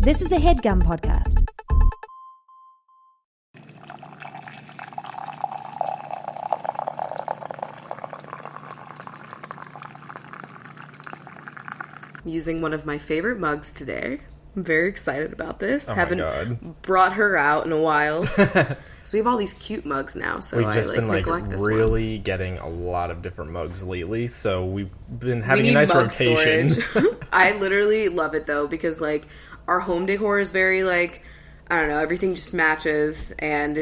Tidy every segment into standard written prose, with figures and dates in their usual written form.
This is a HeadGum podcast. I'm using one of my favorite mugs today. I'm very excited about this. Haven't brought her out in a while. So we have all these cute mugs now. So we've just been really one. getting a lot of different mugs lately. So we've been having a nice rotation. I literally love it though because like our home decor is very like, I don't know, everything just matches and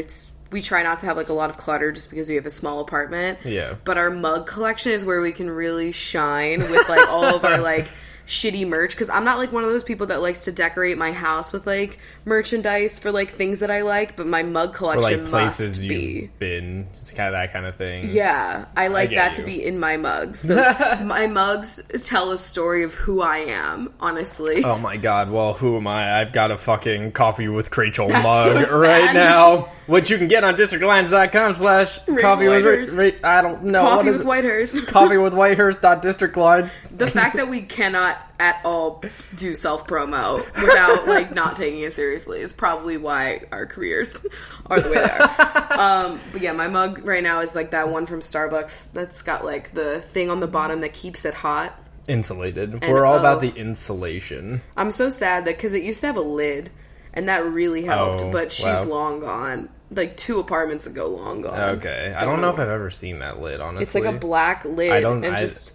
we try not to have like a lot of clutter just because we have a small apartment. Yeah. But our mug collection is where we can really shine with like all of our like shitty merch, because I'm not like one of those people that likes to decorate my house with like merchandise for like things that I like, but my mug collection or like places must be. You've been, it's kind of that kind of thing. Yeah, I like that to be in my mugs. So my mugs tell a story of who I am, honestly. Oh my god, well, who am I? I've got a fucking CoffeeWithChrachel mug so right now, which you can get on districtlines.com/coffeewith. I don't know. Coffee with Whitehurst. Coffeewithwhitehurst.districtlines. The fact that we cannot at all do self-promo without like not taking it seriously is probably why our careers are the way they are. But yeah, my mug right now is like that one from Starbucks that's got like the thing on the bottom that keeps it hot. Insulated. And we're all about the insulation. I'm so sad that because it used to have a lid and that really helped, but she's long gone. Like 2 apartments ago, long gone. Okay. I don't know if I've ever seen that lid, honestly. It's like a black lid. I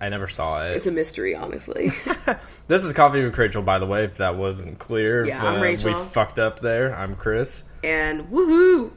never saw it. It's a mystery, honestly. This is Coffee with Rachel, by the way, if that wasn't clear. Yeah, I'm Rachel. We fucked up there. I'm Chris. And woohoo!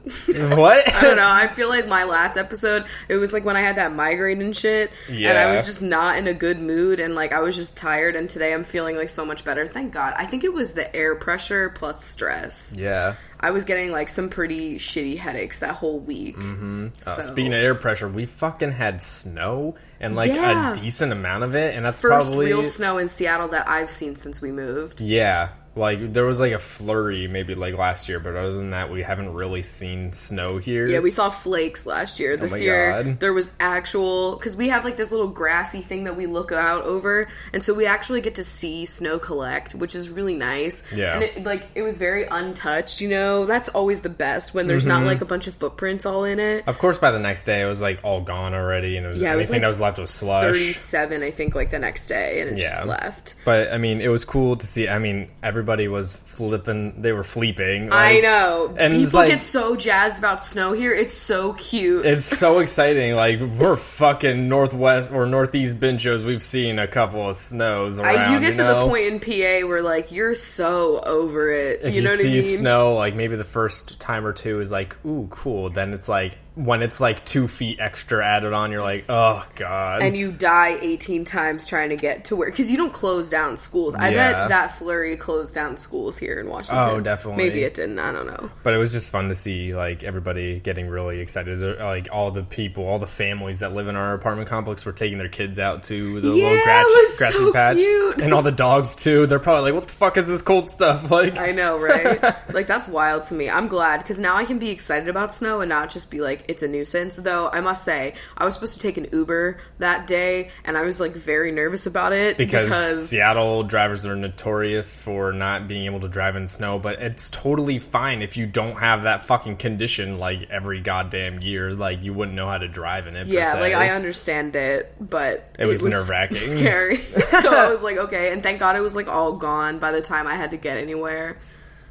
What? I don't know. I feel like my last episode, it was like when I had that migraine and shit. Yeah. And I was just not in a good mood and like I was just tired. And today I'm feeling like so much better. Thank God. I think it was the air pressure plus stress. Yeah. I was getting like some pretty shitty headaches that whole week. Mm-hmm. Speaking of air pressure, we fucking had snow and like a decent amount of it. And that's First real snow in Seattle that I've seen since we moved. Yeah. Like, there was, like, a flurry maybe, like, last year, but other than that, we haven't really seen snow here. Yeah, we saw flakes last year. This year, there was actual... Because we have, like, this little grassy thing that we look out over, and so we actually get to see snow collect, which is really nice. Yeah. And, it was very untouched, you know? That's always the best, when there's not, like, a bunch of footprints all in it. Of course, by the next day, it was, like, all gone already, and anything that was left was slush. 37, I think, like, the next day, and it just left. But, I mean, it was cool to see... I mean, everybody was flipping, they were fleeping. Like, I know. And people get so jazzed about snow here. It's so cute. It's so exciting. Like, we're fucking northwest or northeast binches. We've seen a couple of snows around. You get to the point in PA where, like, you're so over it. If you know what I mean? See snow, like, maybe the first time or two is like, ooh, cool. Then it's like, when it's like 2 feet extra added on, you're like, oh god. And you die 18 times trying to get to work because you don't close down schools. I bet that flurry closed down schools here in Washington. Oh, definitely. Maybe it didn't. I don't know. But it was just fun to see like everybody getting really excited. Like all the people, all the families that live in our apartment complex were taking their kids out to the little grassy patch, cute. And all the dogs too. They're probably like, what the fuck is this cold stuff? Like, I know, right? Like that's wild to me. I'm glad because now I can be excited about snow and not just be like, it's a nuisance. Though I must say, I was supposed to take an Uber that day, and I was like very nervous about it because Seattle drivers are notorious for not being able to drive in snow. But it's totally fine if you don't have that fucking condition like every goddamn year. Like you wouldn't know how to drive in it. Yeah, like I understand it, but it was nerve-wracking, scary. So I was like, okay, and thank God it was like all gone by the time I had to get anywhere.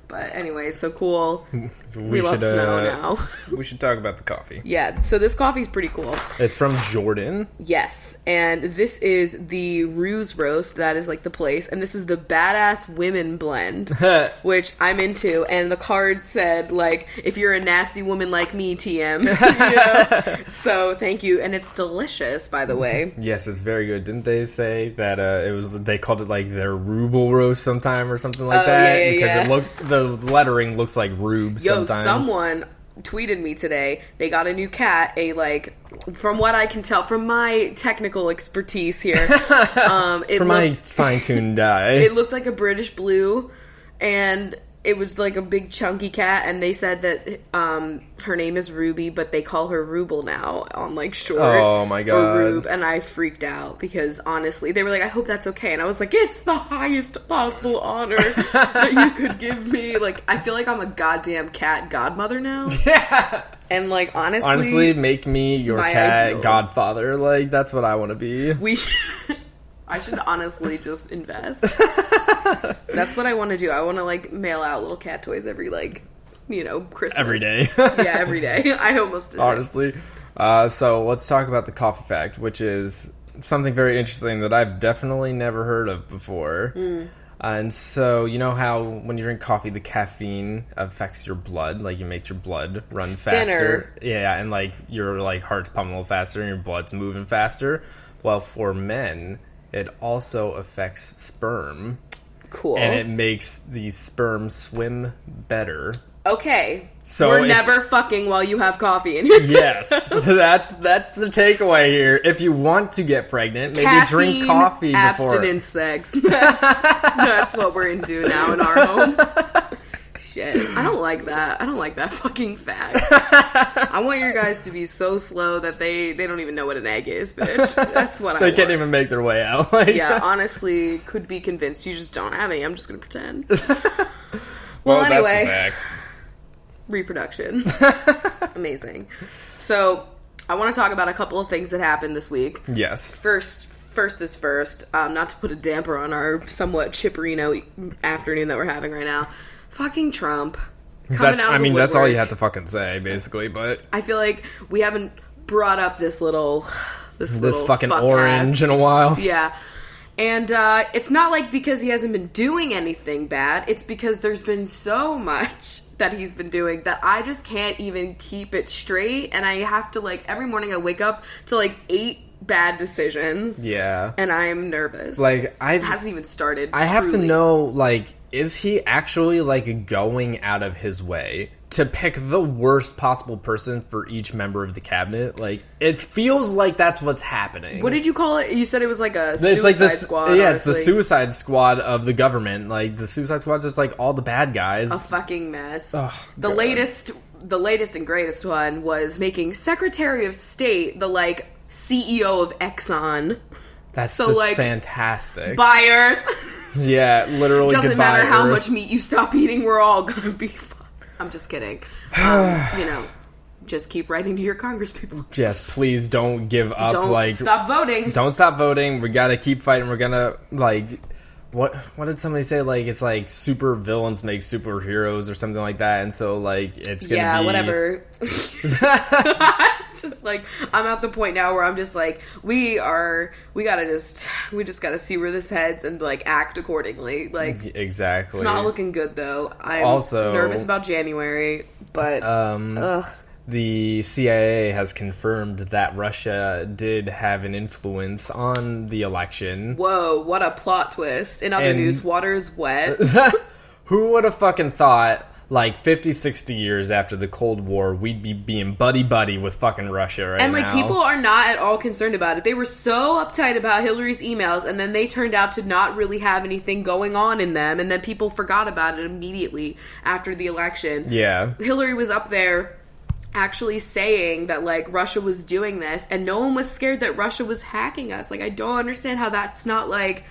But anyway, so cool. We love snow now. We should talk about the coffee. Yeah, so this coffee's pretty cool. It's from Jordan. Yes, and this is the Ruse Roast. That is like the place. And this is the Badass Women Blend, which I'm into. And the card said, like, if you're a nasty woman like me, TM. You know? So thank you. And it's delicious, by the way. Yes, it's very good. Didn't they say that they called it like their Ruble Roast sometime or something like that? Yeah, because it looks... The lettering looks like rube sometimes. Someone tweeted me today. They got a new cat. From what I can tell, from my technical expertise here, my fine-tuned eye, it looked like a British blue, and it was like a big chunky cat, and they said that her name is Ruby, but they call her Ruble now on like short. Oh my god. Or Rube, and I freaked out because honestly, they were like, I hope that's okay, and I was like, it's the highest possible honor that you could give me. Like, I feel like I'm a goddamn cat godmother now. Yeah. And like honestly, make me your cat ideal godfather. Like, that's what I want to be. I should honestly just invest. That's what I want to do. I want to like mail out little cat toys every like, Christmas. Every day. Yeah, every day. I almost did. Honestly. So let's talk about the coffee fact, which is something very interesting that I've definitely never heard of before. And so, you know how when you drink coffee, the caffeine affects your blood, like it makes your blood run faster. Yeah, and like your like heart's pumping a little faster and your blood's moving faster. Well, for men, it also affects sperm. Cool. And it makes the sperm swim better. Okay. So we're never fucking while you have coffee in your system. Yes. That's the takeaway here. If you want to get pregnant, maybe Caffeine, drink coffee before. Abstinence sex. That's what we're into now in our home. Shit. I don't like that. I don't like that fucking fact. I want your guys to be so slow that they don't even know what an egg is, bitch. That's what I want. They can't even make their way out. Yeah, honestly, could be convinced you just don't have any. I'm just going to pretend. Well, anyway. that's the fact. Reproduction. Amazing. So, I want to talk about a couple of things that happened this week. Yes. First is first. Not to put a damper on our somewhat chipperino afternoon that we're having right now. Fucking Trump. That's all you have to fucking say, basically, but I feel like we haven't brought up this fucking orange in a while. Yeah. And it's not like because he hasn't been doing anything bad. It's because there's been so much that he's been doing that I just can't even keep it straight. And I have to, like, every morning I wake up to, like, 8 bad decisions. Yeah. And I'm nervous. Like, it hasn't even started. I have to know, like, is he actually, like, going out of his way to pick the worst possible person for each member of the cabinet? Like, it feels like that's what's happening. What did you call it? You said it was like a suicide squad. Yeah, it's the suicide squad of the government. Like, the suicide squad's just, like, all the bad guys. A fucking mess. Oh, the latest and greatest one was making Secretary of State the, like, CEO of Exxon. That's so, just like, fantastic. Buy Earth. Yeah, literally. Doesn't matter how much meat you stop eating, we're all gonna be fine. I'm just kidding. Just keep writing to your Congress people. Yes, please don't give up. Don't stop voting. Don't stop voting. We gotta keep fighting. We're gonna, like, what did somebody say? Like, it's like super villains make superheroes or something like that. And so, like, it's gonna be... Yeah, whatever. Just like, I'm at the point now where I'm just like, we just gotta see where this heads and, like, act accordingly. Like, exactly. It's not looking good though. I'm also nervous about January, but the CIA has confirmed that Russia did have an influence on the election. Whoa, what a plot twist. In other news, water is wet. Who would have fucking thought, like, 50, 60 years after the Cold War, we'd be being buddy-buddy with fucking Russia right now. And, like, people are not at all concerned about it. They were so uptight about Hillary's emails, and then they turned out to not really have anything going on in them, and then people forgot about it immediately after the election. Yeah. Hillary was up there actually saying that, like, Russia was doing this, and no one was scared that Russia was hacking us. Like, I don't understand how that's not, like,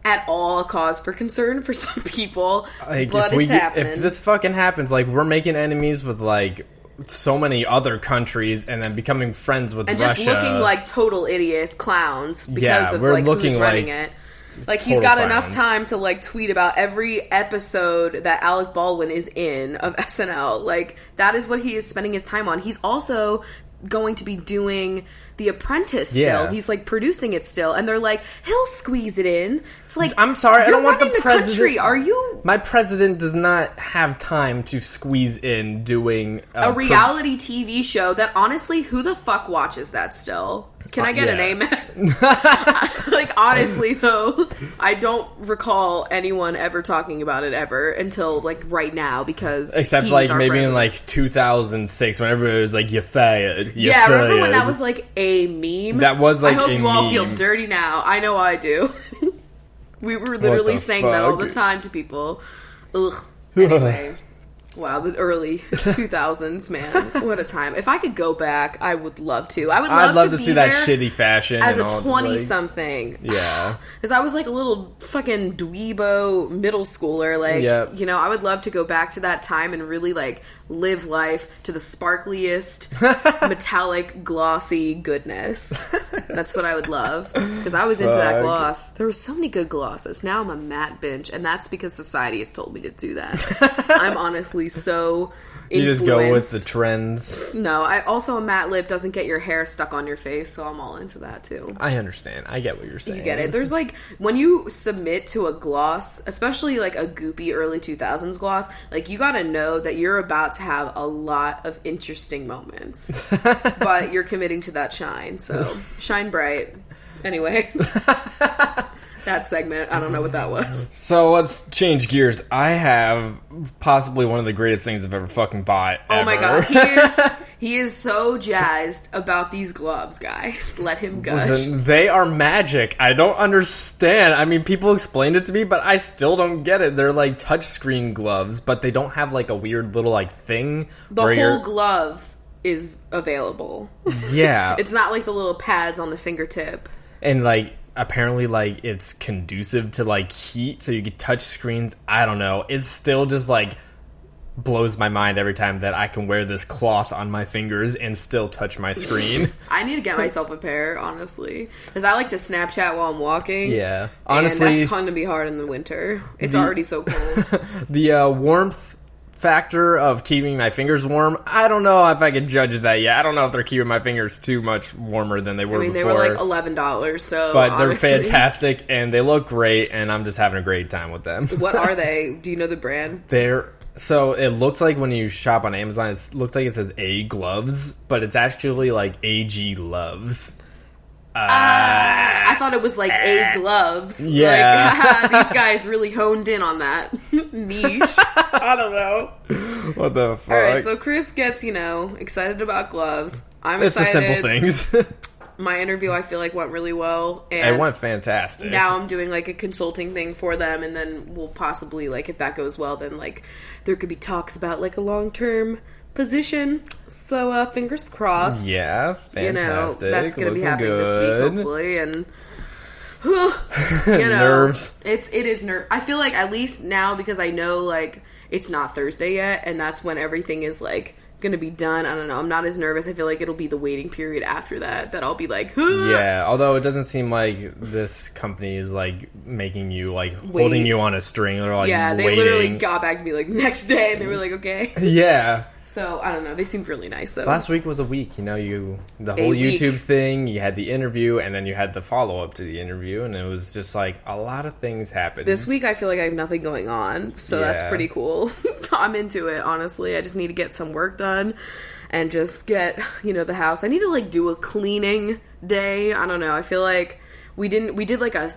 at all a cause for concern for some people, like, but it's happening. If this fucking happens, like, we're making enemies with, like, so many other countries and then becoming friends with Russia. And just looking like total idiots, clowns, because of, we're like, looking who's running it. Like, he's got enough time to, like, tweet about every episode that Alec Baldwin is in of SNL. Like, that is what he is spending his time on. He's also going to be doing The Apprentice still. He's, like, producing it still. And they're like, he'll squeeze it in. It's like, I'm sorry, I don't want the president. Country. Are you... My president does not have time to squeeze in doing... a reality TV show that, honestly, who the fuck watches that still? Can I get an amen? Like, honestly, though, I don't recall anyone ever talking about it ever until, like, right now, because except, like, maybe president. In, like, 2006, whenever it was like, you're fired. Remember when that was, like, a meme? That was, like, a meme. I hope you all feel dirty now. I know I do. We were literally saying that all the time to people. Ugh. Anyway. Wow, the early 2000s, man. What a time. If I could go back, I would love to. I'd love to see that shitty fashion. As a 20-something. Yeah. Because I was like a little fucking dweebo middle schooler. Like, you know, I would love to go back to that time and really, like, live life to the sparkliest, metallic, glossy goodness. That's what I would love. Because I was into that gloss. There were so many good glosses. Now I'm a matte binge, and that's because society has told me to do that. I'm honestly so influenced. You just go with the trends. No, a matte lip doesn't get your hair stuck on your face, so I'm all into that too. I understand. I get what you're saying. You get it. There's like, when you submit to a gloss, especially like a goopy early 2000s gloss, like you gotta know that you're about to have a lot of interesting moments. But you're committing to that shine, so shine bright. Anyway. That segment, I don't know what that was. So let's change gears. I have possibly one of the greatest things I've ever fucking bought. Oh my god, he is so jazzed about these gloves, guys. Let him gush. Listen, they are magic. I don't understand. I mean, people explained it to me, but I still don't get it. They're like touchscreen gloves, but they don't have like a weird little like thing. The whole glove is available. Yeah. It's not like the little pads on the fingertip. And like, apparently, like, it's conducive to, like, heat, so you can touch screens. I don't know. It still just, like, blows my mind every time that I can wear this cloth on my fingers and still touch my screen. I need to get myself a pair, honestly. Because I like to Snapchat while I'm walking. Yeah. Honestly. And that's fun to be hard in the winter. It's already so cold. The warmth factor of keeping my fingers warm, I don't know if I can judge that yet. I don't know if they're keeping my fingers too much warmer than they were before. They were like $11, so but honestly, they're fantastic and they look great, and I'm just having a great time with them. What are they? Do you know the brand? So it looks like when you shop on Amazon, it looks like it says A Gloves, but it's actually like AG Loves. I thought it was like A Gloves. Yeah. Like, these guys really honed in on that niche. I don't know. What the fuck? Alright, so Chris gets, excited about gloves. I'm it's excited. It's the simple things. My interview, I feel like, went really well. And it went fantastic. Now I'm doing, like, a consulting thing for them, and then we'll possibly, like, if that goes well, then, like, there could be talks about, like, a long-term position. So, fingers crossed. Yeah, fantastic. That's going to be happening this week, hopefully, and nerves. It is nerve. I feel like at least now, because I know, like, it's not Thursday yet, and that's when everything is, like, gonna be done. I don't know. I'm not as nervous. I feel like it'll be the waiting period after that I'll be like, yeah. Although it doesn't seem like this company is like making you like holding you on a string or like they literally got back to me like next day and they were like, okay. Yeah. So I don't know. They seemed really nice. So last week was a week. The whole YouTube thing. You had the interview and then you had the follow up to the interview, and it was just like a lot of things happened. This week I feel like I have nothing going on, so that's pretty cool. I'm into it, honestly. I just need to get some work done and just get the house. I need to like do a cleaning day. I don't know. I feel like we did like a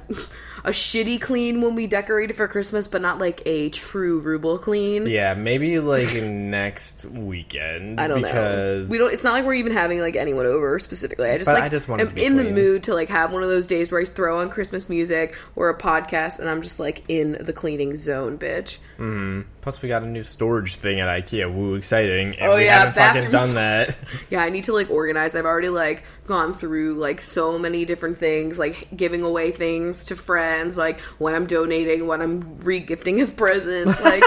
shitty clean when we decorated for Christmas, but not like a true Ruble clean. Yeah, maybe like next weekend. I don't know. It's not like we're even having like anyone over specifically. I just want am in the mood to like have one of those days where I throw on Christmas music or a podcast and I'm just like in the cleaning zone, bitch. Mm-hmm. Plus, we got a new storage thing at IKEA. Woo, exciting! And we haven't fucking done that. Yeah, I need to like organize. I've already like gone through like so many different things, like giving away things to friends, like when I'm donating, when I'm re-gifting as presents. Like,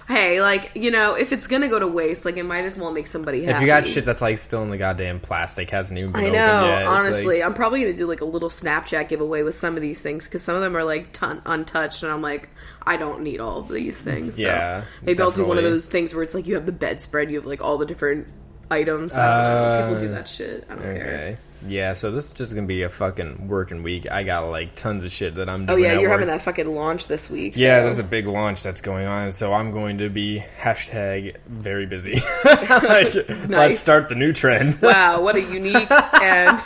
hey, like if it's gonna go to waste, like it might as well make somebody happy. If you got shit that's like still in the goddamn plastic, hasn't even been opened yet. Honestly, I'm probably gonna do like a little Snapchat giveaway with some of these things because some of them are like untouched, and I'm like, I don't need all of these things. So yeah, maybe definitely. I'll do one of those things where it's like you have the bedspread, you have like all the different items. I don't know. People do that shit. I don't care. Yeah, so this is just gonna be a fucking working week. I got like tons of shit that I'm doing. Oh yeah, you're having that fucking launch this week. So. Yeah, there's a big launch that's going on, so I'm going to be #very busy. Nice. Let's start the new trend. Wow, what a unique and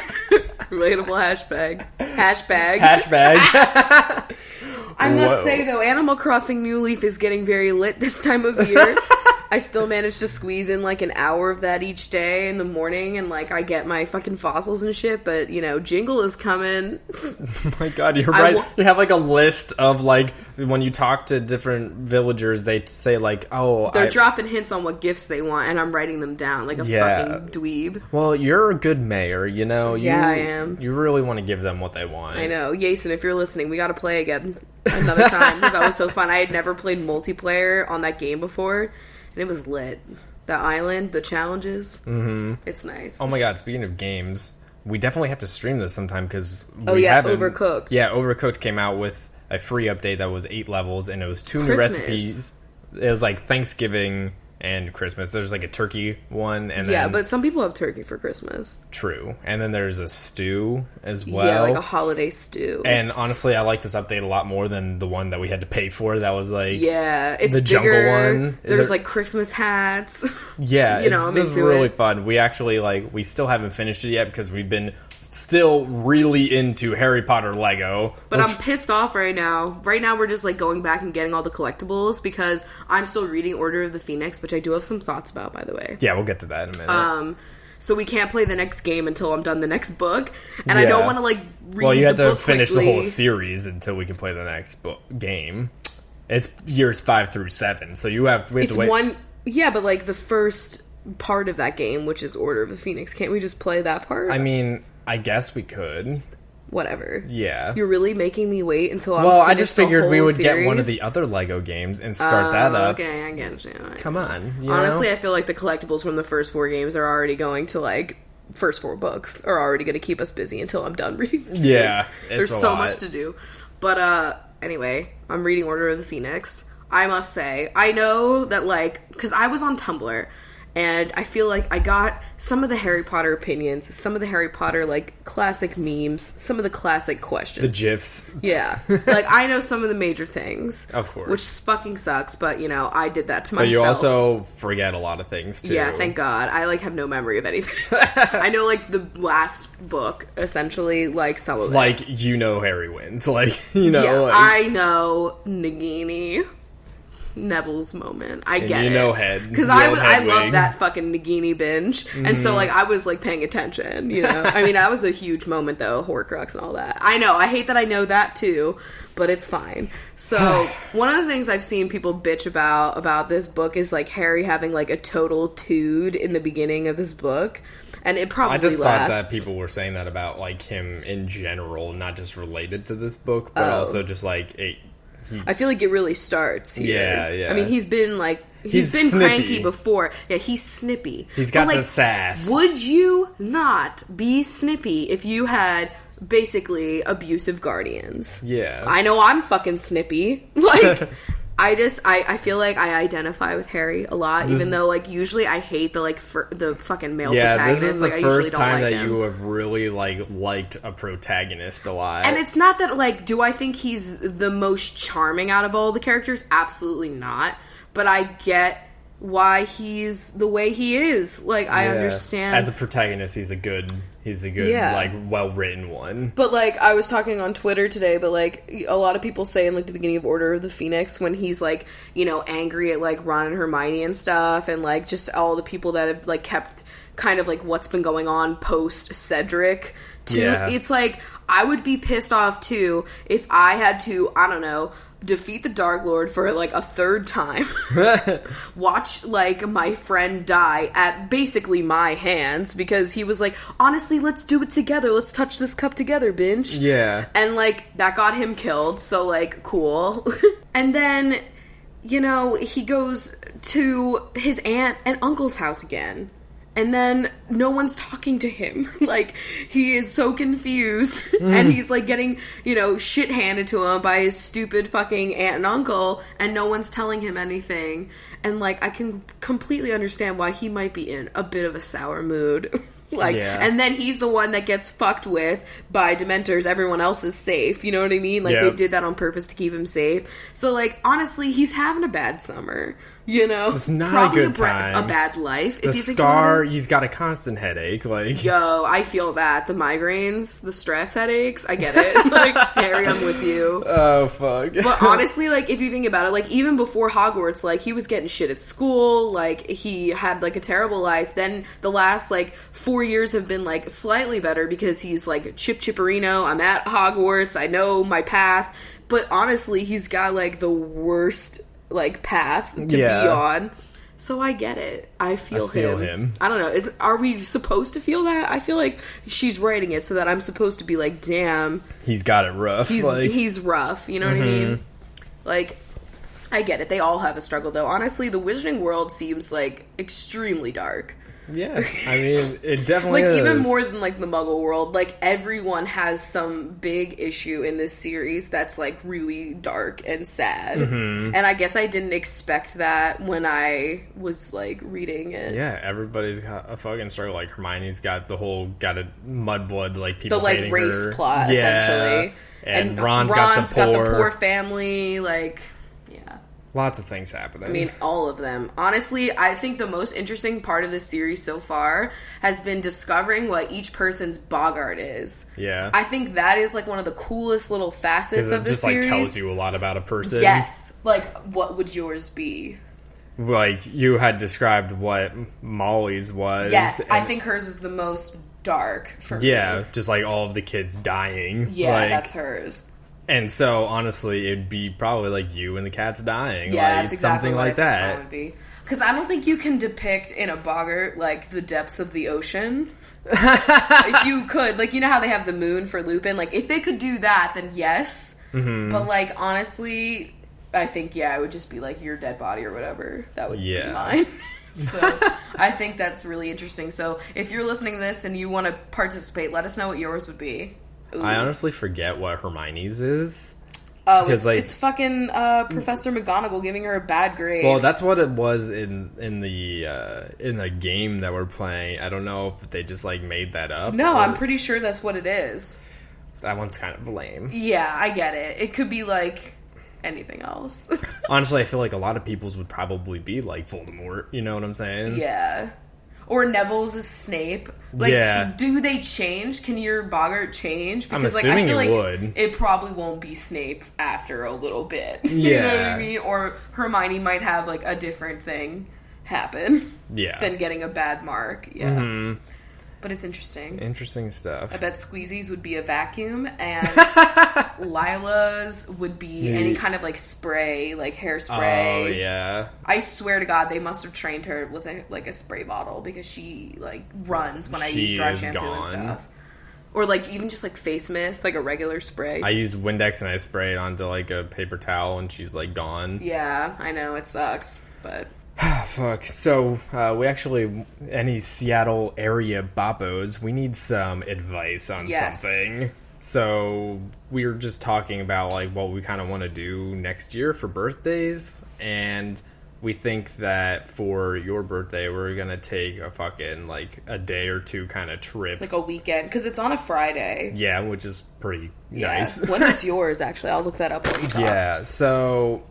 relatable hashtag. I must say though, Animal Crossing New Leaf is getting very lit this time of year. I still manage to squeeze in like an hour of that each day in the morning, and like I get my fucking fossils and shit. But you know, Jingle is coming. Oh my god, you're right. You have like a list of like when you talk to different villagers, they say like, oh, they're dropping hints on what gifts they want, and I'm writing them down like a fucking dweeb. Well, you're a good mayor, you know. I am. You really want to give them what they want. I know, Jason. If you're listening, we got to play again another time because that was so fun. I had never played multiplayer on that game before. And it was lit. The island, the challenges. Mm-hmm. It's nice. Oh my god, speaking of games, we definitely have to stream this sometime because Overcooked. Yeah, Overcooked came out with a free update that was 8 levels and it was 2 new recipes. It was like Thanksgiving and Christmas. There's like a turkey one, and then, but some people have turkey for Christmas. True. And then there's a stew as well. Yeah, like a holiday stew. And honestly, I like this update a lot more than the one that we had to pay for. That was like it's the bigger. jungle one. There's like Christmas hats. Yeah, it's just really fun. We actually we still haven't finished it yet because we've been still really into Harry Potter Lego. But I'm pissed off right now. Right now we're just like going back and getting all the collectibles because I'm still reading Order of the Phoenix, which I do have some thoughts about, by the way. Yeah, we'll get to that in a minute. So we can't play the next game until I'm done the next book. And I don't want to like read the book. Well, you have to finish quickly. the whole series until we can play the next game. It's years 5 through 7, so we have to wait. Yeah, but like the first part of that game, which is Order of the Phoenix, can't we just play that part? I mean, I guess we could. Whatever. Yeah. You're really making me wait until I'm I just figured we would series? Get one of the other Lego games and start that up. Okay, I get it. Come on. Honestly, I feel like the collectibles from the first 4 games are already going to like first 4 books are already going to keep us busy until I'm done reading the series. Yeah. There's so much to do. But anyway, I'm reading Order of the Phoenix. I must say, I know that like because I was on Tumblr. And I feel like I got some of the Harry Potter opinions, some of the Harry Potter, like, classic memes, some of the classic questions. The GIFs. Yeah. Like, I know some of the major things. Of course. Which fucking sucks, but, you know, I did that to myself. But you also forget a lot of things, too. Yeah, thank God. I, like, have no memory of anything. I know, like, the last book, essentially, like, some of it. Like, you know Harry wins. Like, you know. Yeah, like, I know Nagini. Neville's moment. I get it. Head. Because I love that fucking Nagini binge. Mm-hmm. And so, like, I was, like, paying attention, you know? I mean, that was a huge moment, though. Horcrux and all that. I know. I hate that I know that, too. But it's fine. So, one of the things I've seen people bitch about this book is, like, Harry having, like, a total tude in the beginning of this book. And it probably lasts. Thought that people were saying that about, like, him in general, not just related to this book, but also just, like, I feel like it really starts here. Yeah. I mean, he's been snippy. Cranky before. Yeah, he's snippy. He's got the sass. Would you not be snippy if you had basically abusive guardians? Yeah. I know I'm fucking snippy. Like, I feel like I identify with Harry a lot, even though, like, usually I hate the fucking male protagonist. This is the like, first time that you have really, like, liked a protagonist a lot. And it's not that, like, do I think he's the most charming out of all the characters? Absolutely not. But I get why he's the way he is. Like, I understand. As a protagonist, he's a good, like, well-written one. But, like, I was talking on Twitter today, but, like, a lot of people say in, like, the beginning of Order of the Phoenix when he's, like, you know, angry at, like, Ron and Hermione and stuff, and, like, just all the people that have, like, kept kind of, like, what's been going on post-Cedric, too. Yeah. It's, like, I would be pissed off, too, if I had to, I don't know, defeat the Dark Lord for, like, a 3rd time. Watch, like, my friend die at basically my hands because he was like, honestly, let's do it together. Let's touch this cup together, binge. Yeah. And, like, that got him killed, so, like, cool. And then, you know, he goes to his aunt and uncle's house again. And then no one's talking to him. Like, he is so confused. And he's, like, getting, you know, shit handed to him by his stupid fucking aunt and uncle. And no one's telling him anything. And, like, I can completely understand why he might be in a bit of a sour mood. And then he's the one that gets fucked with by Dementors. Everyone else is safe. You know what I mean? Like, they did that on purpose to keep him safe. So, like, honestly, he's having a bad summer. You know, it's not probably a good time. A bad life. The scar, he's got a constant headache. Like, yo, I feel that. The migraines, the stress headaches, I get it. Like, Harry, I'm with you. Oh, fuck. But honestly, like, if you think about it, like, even before Hogwarts, like, he was getting shit at school. Like, he had, like, a terrible life. Then the last, like, 4 years have been, like, slightly better because he's, like, Chipperino. I'm at Hogwarts. I know my path. But honestly, he's got, like, the worst, like, path to be on. So I get it. I feel him. I don't know. Are we supposed to feel that? I feel like she's writing it so that I'm supposed to be like, damn. He's got it rough. He's rough. You know what I mean? Like, I get it. They all have a struggle, though. Honestly, the Wizarding World seems, like, extremely dark. Yeah, I mean, it definitely like, is. even more than, like, the Muggle world, like, everyone has some big issue in this series that's, like, really dark and sad. And I guess I didn't expect that when I was, like, reading it. Yeah, everybody's got a fucking struggle. Like, Hermione's got a mudblood, like, people the, like, hating race her. plot, essentially. And Ron's got the poor family, like... Lots of things happening. I mean, all of them. Honestly, I think the most interesting part of this series so far has been discovering what each person's boggart is. Yeah. I think that is, like, one of the coolest little facets of the series. It just, like, tells you a lot about a person. Yes. Like, what would yours be? Like, you had described what Molly's was. Yes, I think hers is the most dark for me. Yeah, just, like, all of the kids dying. Yeah, like, that's hers. And so, honestly, it'd be probably, like, you and the cats dying. Yeah, like, that's exactly something what like that. Would be. Because I don't think you can depict in a boggart, like, the depths of the ocean. If you could. Like, you know how they have the moon for Lupin? Like, if they could do that, then yes. But, like, honestly, I think, it would just be, like, your dead body or whatever. That would be mine. So, I think that's really interesting. So, if you're listening to this and you want to participate, let us know what yours would be. Ooh. I honestly forget what Hermione's is. Oh, it's fucking Professor McGonagall giving her a bad grade. Well, that's what it was in the game that we're playing. I don't know if they just, like, made that up. No, I'm pretty sure that's what it is. That one's kind of lame. Yeah, I get it. It could be, like, anything else. Honestly, I feel like a lot of people's would probably be, like, Voldemort. You know what I'm saying? Yeah. Or Neville's is Snape. Like, do they change? Can your boggart change? Because, I'm assuming I feel like would. It probably won't be Snape after a little bit. You know what I mean? Or Hermione might have, like, a different thing happen. Yeah. Than getting a bad mark. Yeah. But it's interesting. Interesting stuff. I bet Squeezy's would be a vacuum, and Lila's would be any kind of, like, spray, like hairspray. Oh, yeah. I swear to God, they must have trained her with, a spray bottle, because she, like, runs when I use dry shampoo and stuff. Or, like, even just, like, face mist, like a regular spray. I used Windex and I spray it onto, like, a paper towel, and she's, like, gone. Yeah, I know, it sucks, but... Fuck. So, we actually, any Seattle area boppos, we need some advice on something. So, we were just talking about, like, what we kind of want to do next year for birthdays, and we think that for your birthday, we're going to take a fucking, like, a day or two kind of trip. Like a weekend, because it's on a Friday. Yeah, which is pretty nice. When is yours, actually? I'll look that up while you talk. Yeah, so,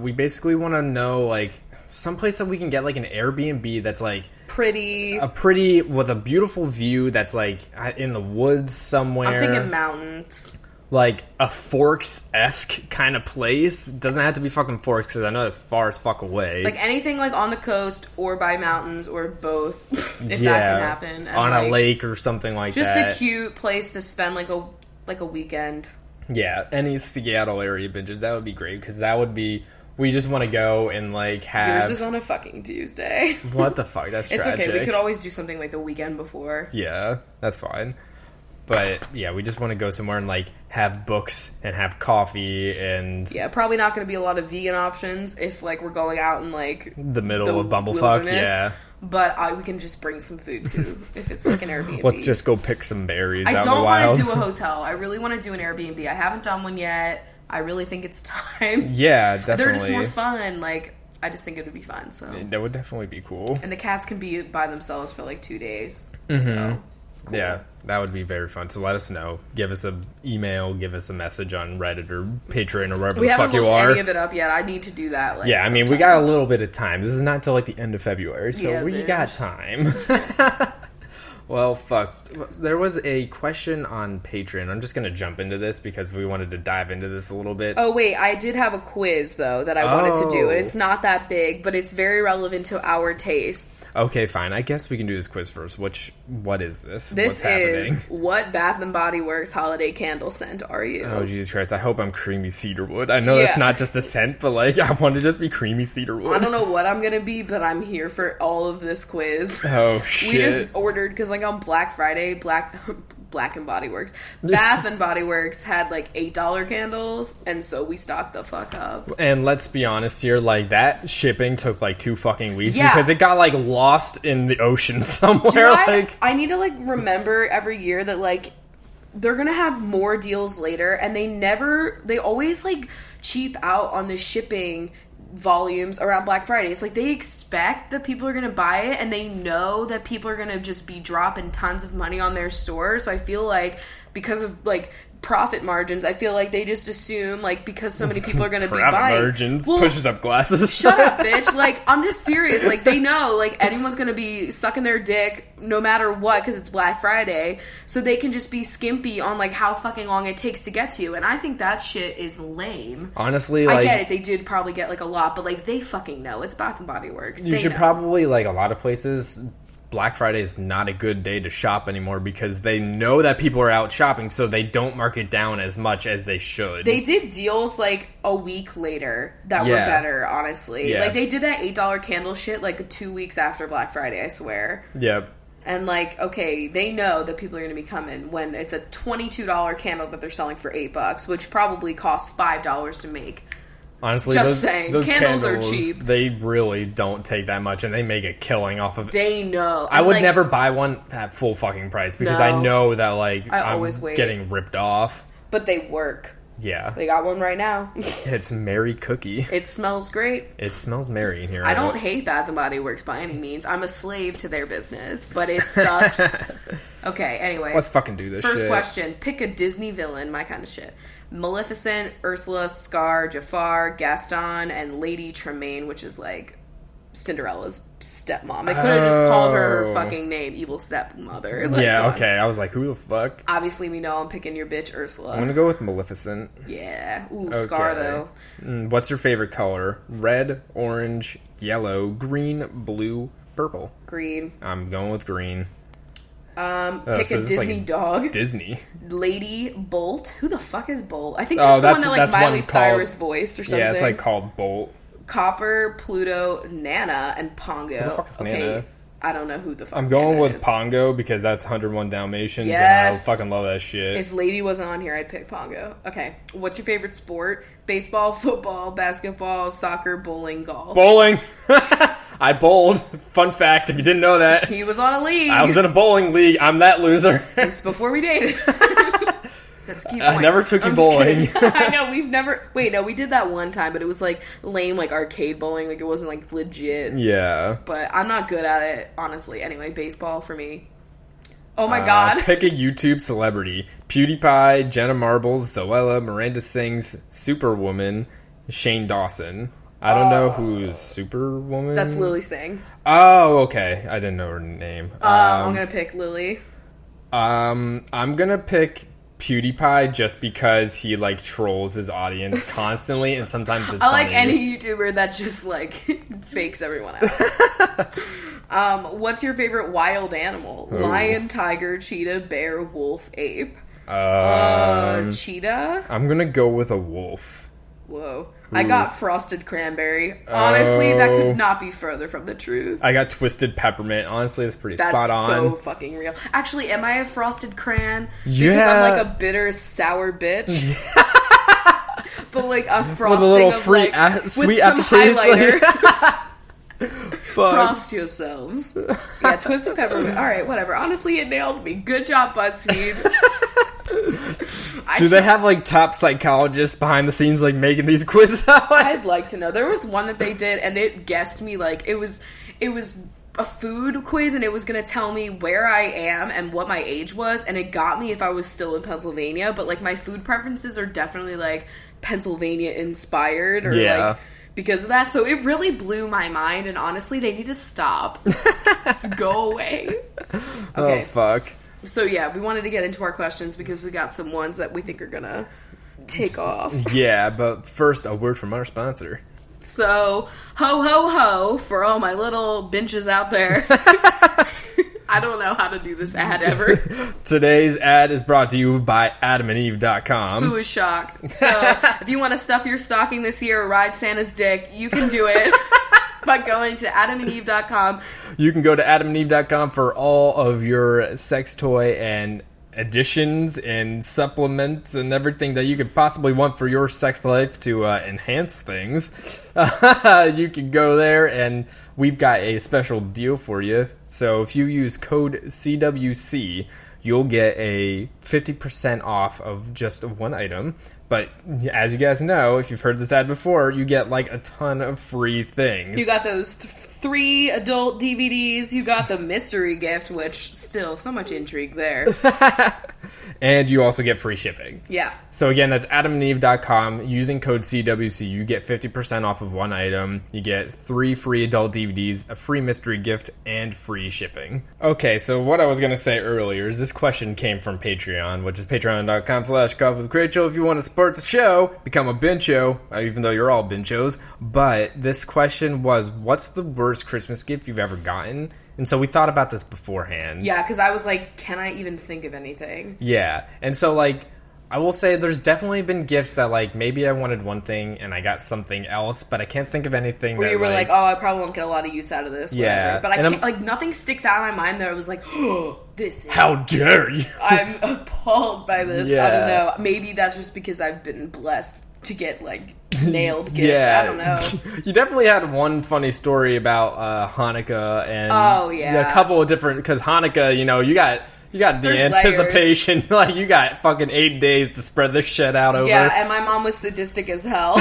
we basically want to know, like, someplace that we can get, like, an Airbnb that's, like... Pretty... with a beautiful view that's, like, in the woods somewhere. I'm thinking mountains. Like, a Forks-esque kind of place. Doesn't have to be fucking Forks, because I know that's far as fuck away. Like, anything, like, on the coast, or by mountains, or both, if that can happen. And, on like, a lake or something like just that. Just a cute place to spend, like a weekend. Yeah, any Seattle area binges, that would be great, because that would be... We just want to go and, like, have... Yours is on a fucking Tuesday. What the fuck? That's tragic. It's okay. We could always do something, like, the weekend before. Yeah, that's fine. But, yeah, we just want to go somewhere and, like, have books and have coffee and... Yeah, probably not going to be a lot of vegan options if, like, we're going out in, like... The middle of Bumblefuck, yeah. But we can just bring some food, too, if it's, like, an Airbnb. Let's just go pick some berries out in the wild. I don't want to do a hotel. I really want to do an Airbnb. I haven't done one yet. I really think it's time. Yeah, definitely. They're just more fun. Like, I just think it would be fun. So that would definitely be cool. And the cats can be by themselves for like 2 days. Mm-hmm. So cool. Yeah, that would be very fun. So let us know. Give us an email. Give us a message on Reddit or Patreon or wherever the fuck you are. We haven't looked any of it up yet. I need to do that. Like, yeah, I mean, we got a little bit of time. This is not until like the end of February, so we got time. Well, fuck. There was a question on Patreon. I'm just going to jump into this because we wanted to dive into this a little bit. Oh, wait. I did have a quiz, though, that I wanted to do. And it's not that big, but it's very relevant to our tastes. Okay, fine. I guess we can do this quiz first. What is this? This is, what Bath & Body Works holiday candle scent are you? Oh, Jesus Christ. I hope I'm creamy cedarwood. I know that's not just a scent, but, like, I want to just be creamy cedarwood. I don't know what I'm going to be, but I'm here for all of this quiz. Oh, shit. We just ordered, because, like, on Black Friday, Black & Body Works, Bath & Body Works had like $8 candles, and so we stocked the fuck up. And let's be honest here, like that shipping took like 2 fucking weeks because it got like lost in the ocean somewhere. I need to like remember every year that like they're gonna have more deals later, and they always like cheap out on the shipping volumes around Black Friday. It's like they expect that people are going to buy it, and they know that people are going to just be dropping tons of money on their store. So I feel like because of like profit margins, I feel like they just assume like because so many people are going to be buying. Profit margins, pushes up glasses. Shut up, bitch. Like, I'm just serious. Like, they know like anyone's going to be sucking their dick no matter what because it's Black Friday, so they can just be skimpy on like how fucking long it takes to get to you. And I think that shit is lame. Honestly, I get it. They did probably get like a lot, but like they fucking know it's Bath & Body Works. You should probably, like a lot of places, Black Friday is not a good day to shop anymore because they know that people are out shopping, so they don't mark it down as much as they should. They did deals like a week later that were better, honestly. Yeah. Like they did that $8 candle shit like 2 weeks after Black Friday, I swear. Yep. And like, okay, they know that people are going to be coming when it's a $22 candle that they're selling for $8, which probably costs $5 to make. Honestly, just saying, those candles are candles, cheap. They really don't take that much, and they make a killing off of it. They know. I would never buy one at full fucking price because I know that like I'm getting ripped off. But they work. Yeah. They got one right now. It's Merry Cookie. It smells great. It smells merry in here. I don't hate Bath & Body Works by any means. I'm a slave to their business, but it sucks. Okay, anyway. Let's fucking do this shit. First question. Pick a Disney villain, my kind of shit. Maleficent, Ursula, Scar, Jafar, Gaston, and Lady Tremaine, which is like Cinderella's stepmom. They could have just called her fucking name, evil stepmother. Like, yeah, okay. I was like, who the fuck? Obviously, we know I'm picking your bitch, Ursula. I'm gonna go with Maleficent. Yeah. Ooh, okay. Scar, though. What's your favorite color? Red, orange, yellow, green, blue, purple. Green. I'm going with green. Pick a Disney dog. Disney. Lady Bolt. Who the fuck is Bolt? I think that's the one that like Miley Cyrus voiced or something. Yeah, it's like called Bolt. Copper, Pluto, Nana, and Pongo. Who the fuck is Nana? I don't know who the fuck I'm going Nana with is. Pongo because that's 101 Dalmatians, yes. and I fucking love that shit. If Lady wasn't on here, I'd pick Pongo. Okay, what's your favorite sport? Baseball, football, basketball, soccer, bowling, golf. Bowling! I bowled. Fun fact, if you didn't know that. He was on a league. I was in a bowling league. I'm that loser. It's before we dated. That's a key point. I never took you bowling. I know, we've never... Wait, no, we did that one time, but it was, like, lame, like, arcade bowling. Like, it wasn't, like, legit. Yeah. But I'm not good at it, honestly. Anyway, baseball for me. Oh, my God. Pick a YouTube celebrity. PewDiePie, Jenna Marbles, Zoella, Miranda Sings, Superwoman, Shane Dawson. I don't know who's Superwoman. That's Lily Singh. Oh, okay. I didn't know her name. I'm going to pick Lily. I'm going to pick PewDiePie just because he like trolls his audience constantly, and sometimes it's funny. I like any YouTuber that just like fakes everyone out. What's your favorite wild animal? Ooh. Lion, tiger, cheetah, bear, wolf, ape. Cheetah? I'm gonna go with a wolf. Whoa. Ooh. I got frosted cranberry. Honestly, that could not be further from the truth. I got twisted peppermint. Honestly, that's pretty spot on. That's so fucking real. Actually, am I a frosted cran? Because I'm like a bitter, sour bitch. But like a frosting with a little of like, sweet with some highlighter. Frost yourselves. Yeah, twisted peppermint. Alright, whatever. Honestly, it nailed me. Good job, BuzzFeed. Do they have like top psychologists behind the scenes like making these quizzes out? I'd like to know. There was one that they did and it guessed me like it was a food quiz and it was going to tell me where I am and what my age was, and it got me if I was still in Pennsylvania, but like my food preferences are definitely like Pennsylvania inspired or like because of that. So it really blew my mind, and honestly they need to stop. Just go away. Okay. Oh fuck. So yeah, we wanted to get into our questions because we got some ones that we think are gonna take off. Yeah, but first a word from our sponsor. So, ho ho ho for all my little binches out there. I don't know how to do this ad ever. Today's ad is brought to you by AdamandEve.com. Who is shocked? So, if you want to stuff your stocking this year or ride Santa's dick, you can do it by going to AdamandEve.com. You can go to AdamandEve.com for all of your sex toy and additions and supplements and everything that you could possibly want for your sex life to enhance things. You can go there, and we've got a special deal for you. So if you use code CWC, you'll get a 50% off of just one item. But as you guys know, if you've heard this ad before, you get like a ton of free things. You got those 3 adult DVDs. You got the mystery gift, which still so much intrigue there. And you also get free shipping. Yeah. So again, that's AdamandEve.com. Using code CWC, you get 50% off of one item. You get 3 free adult DVDs, a free mystery gift, and free shipping. Okay, so what I was going to say earlier is this question came from Patreon, which is patreon.com/CoffeeWithChrachel. If you want to support the show, become a bincho, even though you're all binchos. But this question was, what's the worst Christmas gift you've ever gotten? And so we thought about this beforehand. Yeah, because I was like, can I even think of anything? Yeah. And so, like, I will say there's definitely been gifts that, like, maybe I wanted one thing and I got something else, but I can't think of anything where that, you were like, oh, I probably won't get a lot of use out of this. Whatever. Yeah. But I can't, like, nothing sticks out of my mind that I was like, oh, this is... How dare you? I'm appalled by this. Yeah. I don't know. Maybe that's just because I've been blessed to get, like, nailed gifts. Yeah. I don't know. You definitely had one funny story about Hanukkah and a couple of different, because Hanukkah, you know, you got the There's anticipation, layers. Like you got fucking 8 days to spread this shit out over. Yeah, and my mom was sadistic as hell.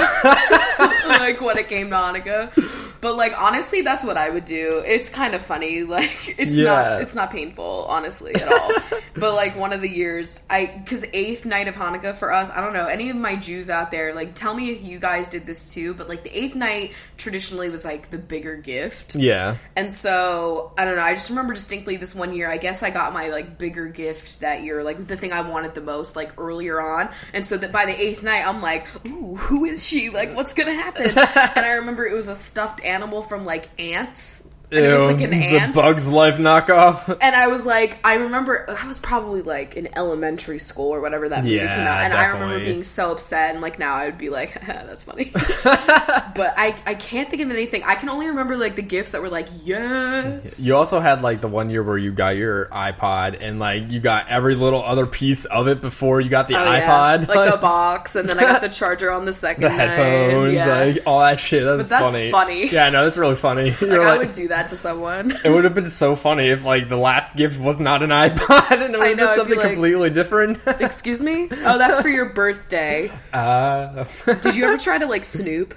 Like when it came to Hanukkah. But like honestly, that's what I would do. It's kind of funny. Like it's not painful, honestly, at all. But like one of the years, because 8th night of Hanukkah for us, I don't know, any of my Jews out there, like tell me if you guys did this too, but like the 8th night traditionally was like the bigger gift. Yeah. And so, I don't know, I just remember distinctly this one year, I guess I got my like bigger gift that year, like the thing I wanted the most, like earlier on. And so that by the 8th night, I'm like, ooh, who is she? Like, what's gonna happen? And I remember it was a stuffed animal from like Ants. And it was like an ant. The Bugs Life knockoff. And I was like, I remember, I was probably like in elementary school or whatever that movie came out. And definitely. I remember being so upset. And like now I would be like, that's funny. But I can't think of anything. I can only remember like the gifts that were like, yes. You also had like the one year where you got your iPod and like you got every little other piece of it before you got the iPod. Yeah. Like the box, and then I got the charger on the second the headphones, like all that shit. That's funny. Yeah, no, that's really funny. Like, I would do that to someone. It would have been so funny if like the last gift was not an iPod and it was just something completely different. Excuse me? Oh, that's for your birthday. Did you ever try to like snoop?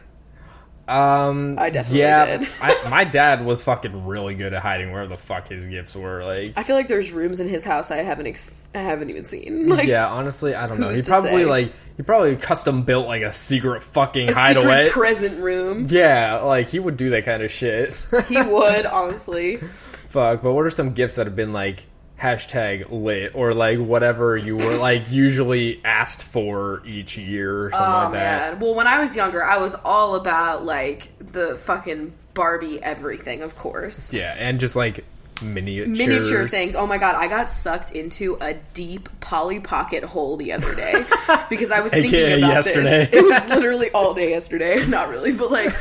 I definitely did. My dad was fucking really good at hiding where the fuck his gifts were. Like, I feel like there's rooms in his house I haven't even seen. Like, yeah, honestly, I don't know. He probably custom built like a secret fucking hideaway, secret present room. Yeah, like he would do that kind of shit. He would, honestly. Fuck. But what are some gifts that have been like #lit or like whatever you were like usually asked for each year or something like that? Man. Well, when I was younger, I was all about like the fucking Barbie everything, of course. Yeah, and just like miniature things. Oh my god, I got sucked into a deep Polly Pocket hole the other day because I was thinking about this. It was literally all day yesterday. Not really, but like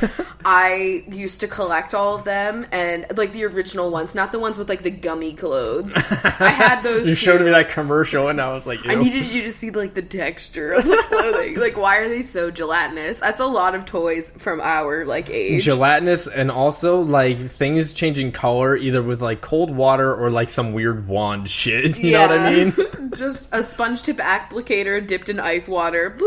I used to collect all of them, and like the original ones, not the ones with like the gummy clothes. I had those. You showed me that commercial, and I was like, ew. I needed you to see like the texture of the clothing. Like, why are they so gelatinous? That's a lot of toys from our like age. Gelatinous, and also like things changing color either with like cold water or like some weird wand shit. You know what I mean? Just a sponge tip applicator dipped in ice water.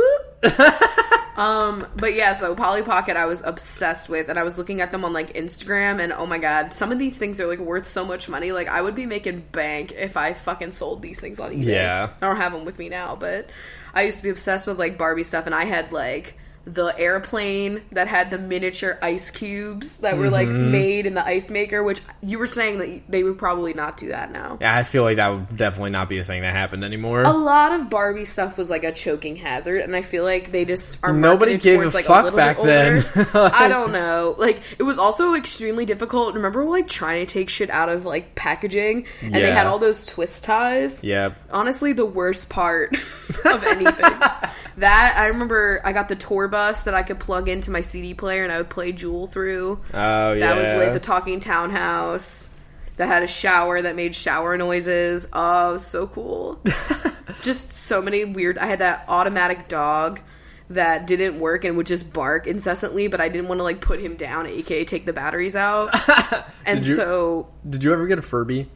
But yeah, so Polly Pocket I was obsessed with, and I was looking at them on like Instagram, and oh my god, some of these things are like worth so much money. Like I would be making bank if I fucking sold these things on eBay. Yeah. I don't have them with me now, but I used to be obsessed with like Barbie stuff, and I had like the airplane that had the miniature ice cubes that were like made in the ice maker, which you were saying that they would probably not do that now. Yeah, I feel like that would definitely not be a thing that happened anymore. A lot of Barbie stuff was like a choking hazard, and I feel like they just are nobody gave towards, a like, fuck back then. I don't know. Like it was also extremely difficult. Remember like trying to take shit out of like packaging, and they had all those twist ties. Yep. Honestly, the worst part of anything. That, I remember I got the tour bus that I could plug into my CD player and I would play Jewel through. Oh, yeah. That was like the talking townhouse that had a shower that made shower noises. Oh, it was so cool. Just so many weird... I had that automatic dog that didn't work and would just bark incessantly, but I didn't want to like put him down, aka take the batteries out. And Did you ever get a Furby?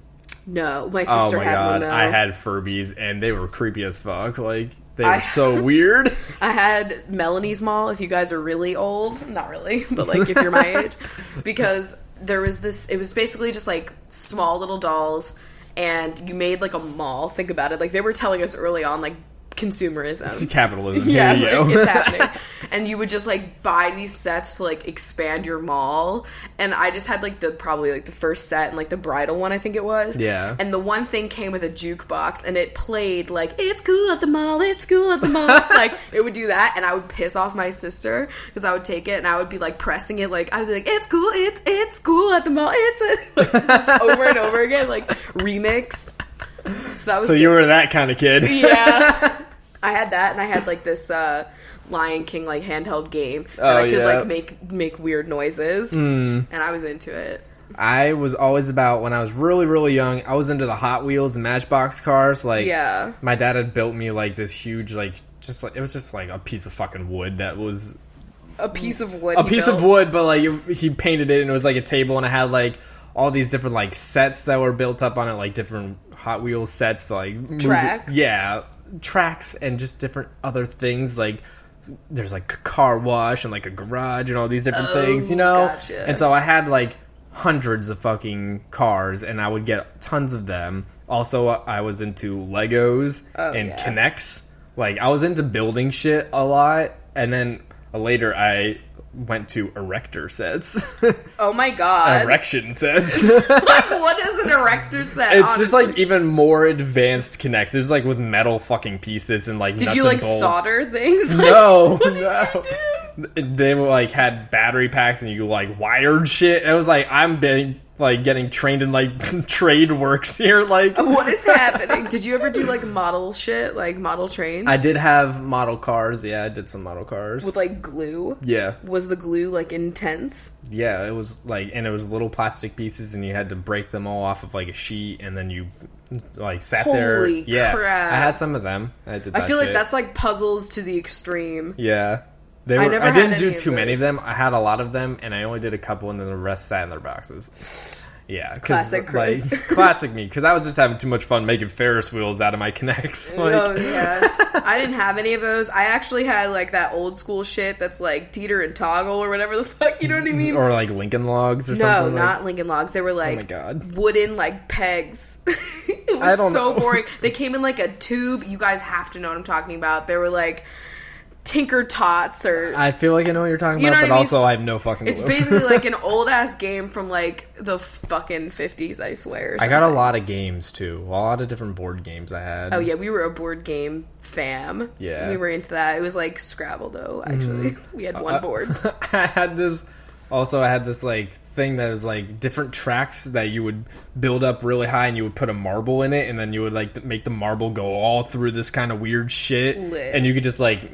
No, my sister had one though. I had Furbies and they were creepy as fuck. Like they were so weird. I had Melanie's Mall, if you guys are really old. Not really, but like if you're my age. Because there was this, it was basically just like small little dolls and you made like a mall. Think about it. Like they were telling us early on, like consumerism. This is capitalism. Yeah, Here you like, go. it's happening. And you would just like buy these sets to like expand your mall. And I just had like probably the first set and like the bridal one, I think it was. Yeah. And the one thing came with a jukebox and it played like, it's cool at the mall, it's cool at the mall. Like it would do that and I would piss off my sister because I would take it and I would be like pressing it like, I'd be like, it's cool, it's cool at the mall, like, just over and over again, like remix. So that was you were that kind of kid. Yeah. I had that and I had like this Lion King like handheld game that I could like make weird noises and I was into it. I was always about, when I was really, really young, I was into the Hot Wheels and Matchbox cars. Like, yeah. My dad had built me like this huge, like, just like, it was just like a piece of fucking wood that was a piece of wood. Of wood, but like he painted it and it was like a table and it had like all these different like sets that were built up on it, like different Hot Wheels sets, like tracks. Tracks and just different other things. Like there's like a car wash and like a garage and all these different things, you know? Gotcha. And so I had like hundreds of fucking cars and I would get tons of them. Also, I was into Legos and Kinects. Like I was into building shit a lot. And then later I went to erector sets. Oh my god. Erection sets. Like, what is an erector set? It's honestly just like even more advanced Kinects. It was like with metal fucking pieces and like did nuts you like and bolts. Solder things? No, what no. did you do? They were like had battery packs and you like wired shit. It was like I'm being like getting trained in like trade works here. Like what is happening? Did you ever do like model shit, like model trains? I did have model cars. Yeah, I did some model cars with like glue. Yeah, was the glue like intense? Yeah, it was like, and it was little plastic pieces, and you had to break them all off of like a sheet, and then you like sat there. Holy yeah, crap. I had some of them. I did. I feel like that's like puzzles to the extreme. Yeah. I didn't do too many of them. I had a lot of them, and I only did a couple, and then the rest sat in their boxes. Yeah, classic Chris. Like, classic me, because I was just having too much fun making Ferris wheels out of my Kinects. Like. Oh yeah, I didn't have any of those. I actually had like that old school shit that's like teeter and toggle or whatever the fuck, you know what I mean? Or like Lincoln Logs or something. No, not Lincoln Logs. They were like, oh my God, wooden like pegs. It was so boring. They came in like a tube. You guys have to know what I'm talking about. They were like Tinker Tots, or I feel like I know what you're talking about, but also I have no fucking clue. It's basically like an old ass game from like the fucking 50s, I swear. I got a lot of games too, a lot of different board games I had. Oh yeah, we were a board game fam. Yeah, we were into that. It was like Scrabble though. Actually, we had one board. I had this like thing that was like different tracks that you would build up really high, and you would put a marble in it, and then you would like make the marble go all through this kind of weird shit. Lit. And you could just like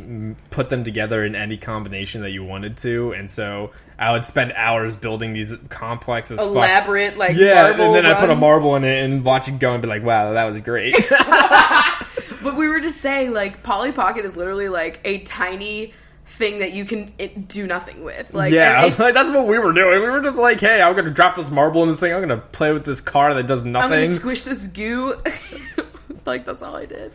put them together in any combination that you wanted to. And so I would spend hours building these complex as elaborate fuck. Like marble and then runs. I put a marble in it and watch it go and be like, wow, that was great. But we were just saying, like, Polly Pocket is literally like a tiny thing that you can do nothing with. Like, yeah, like, that's what we were doing. We were just like, hey, I'm gonna drop this marble in this thing. I'm gonna play with this car that does nothing. I'm gonna squish this goo. Like, that's all I did.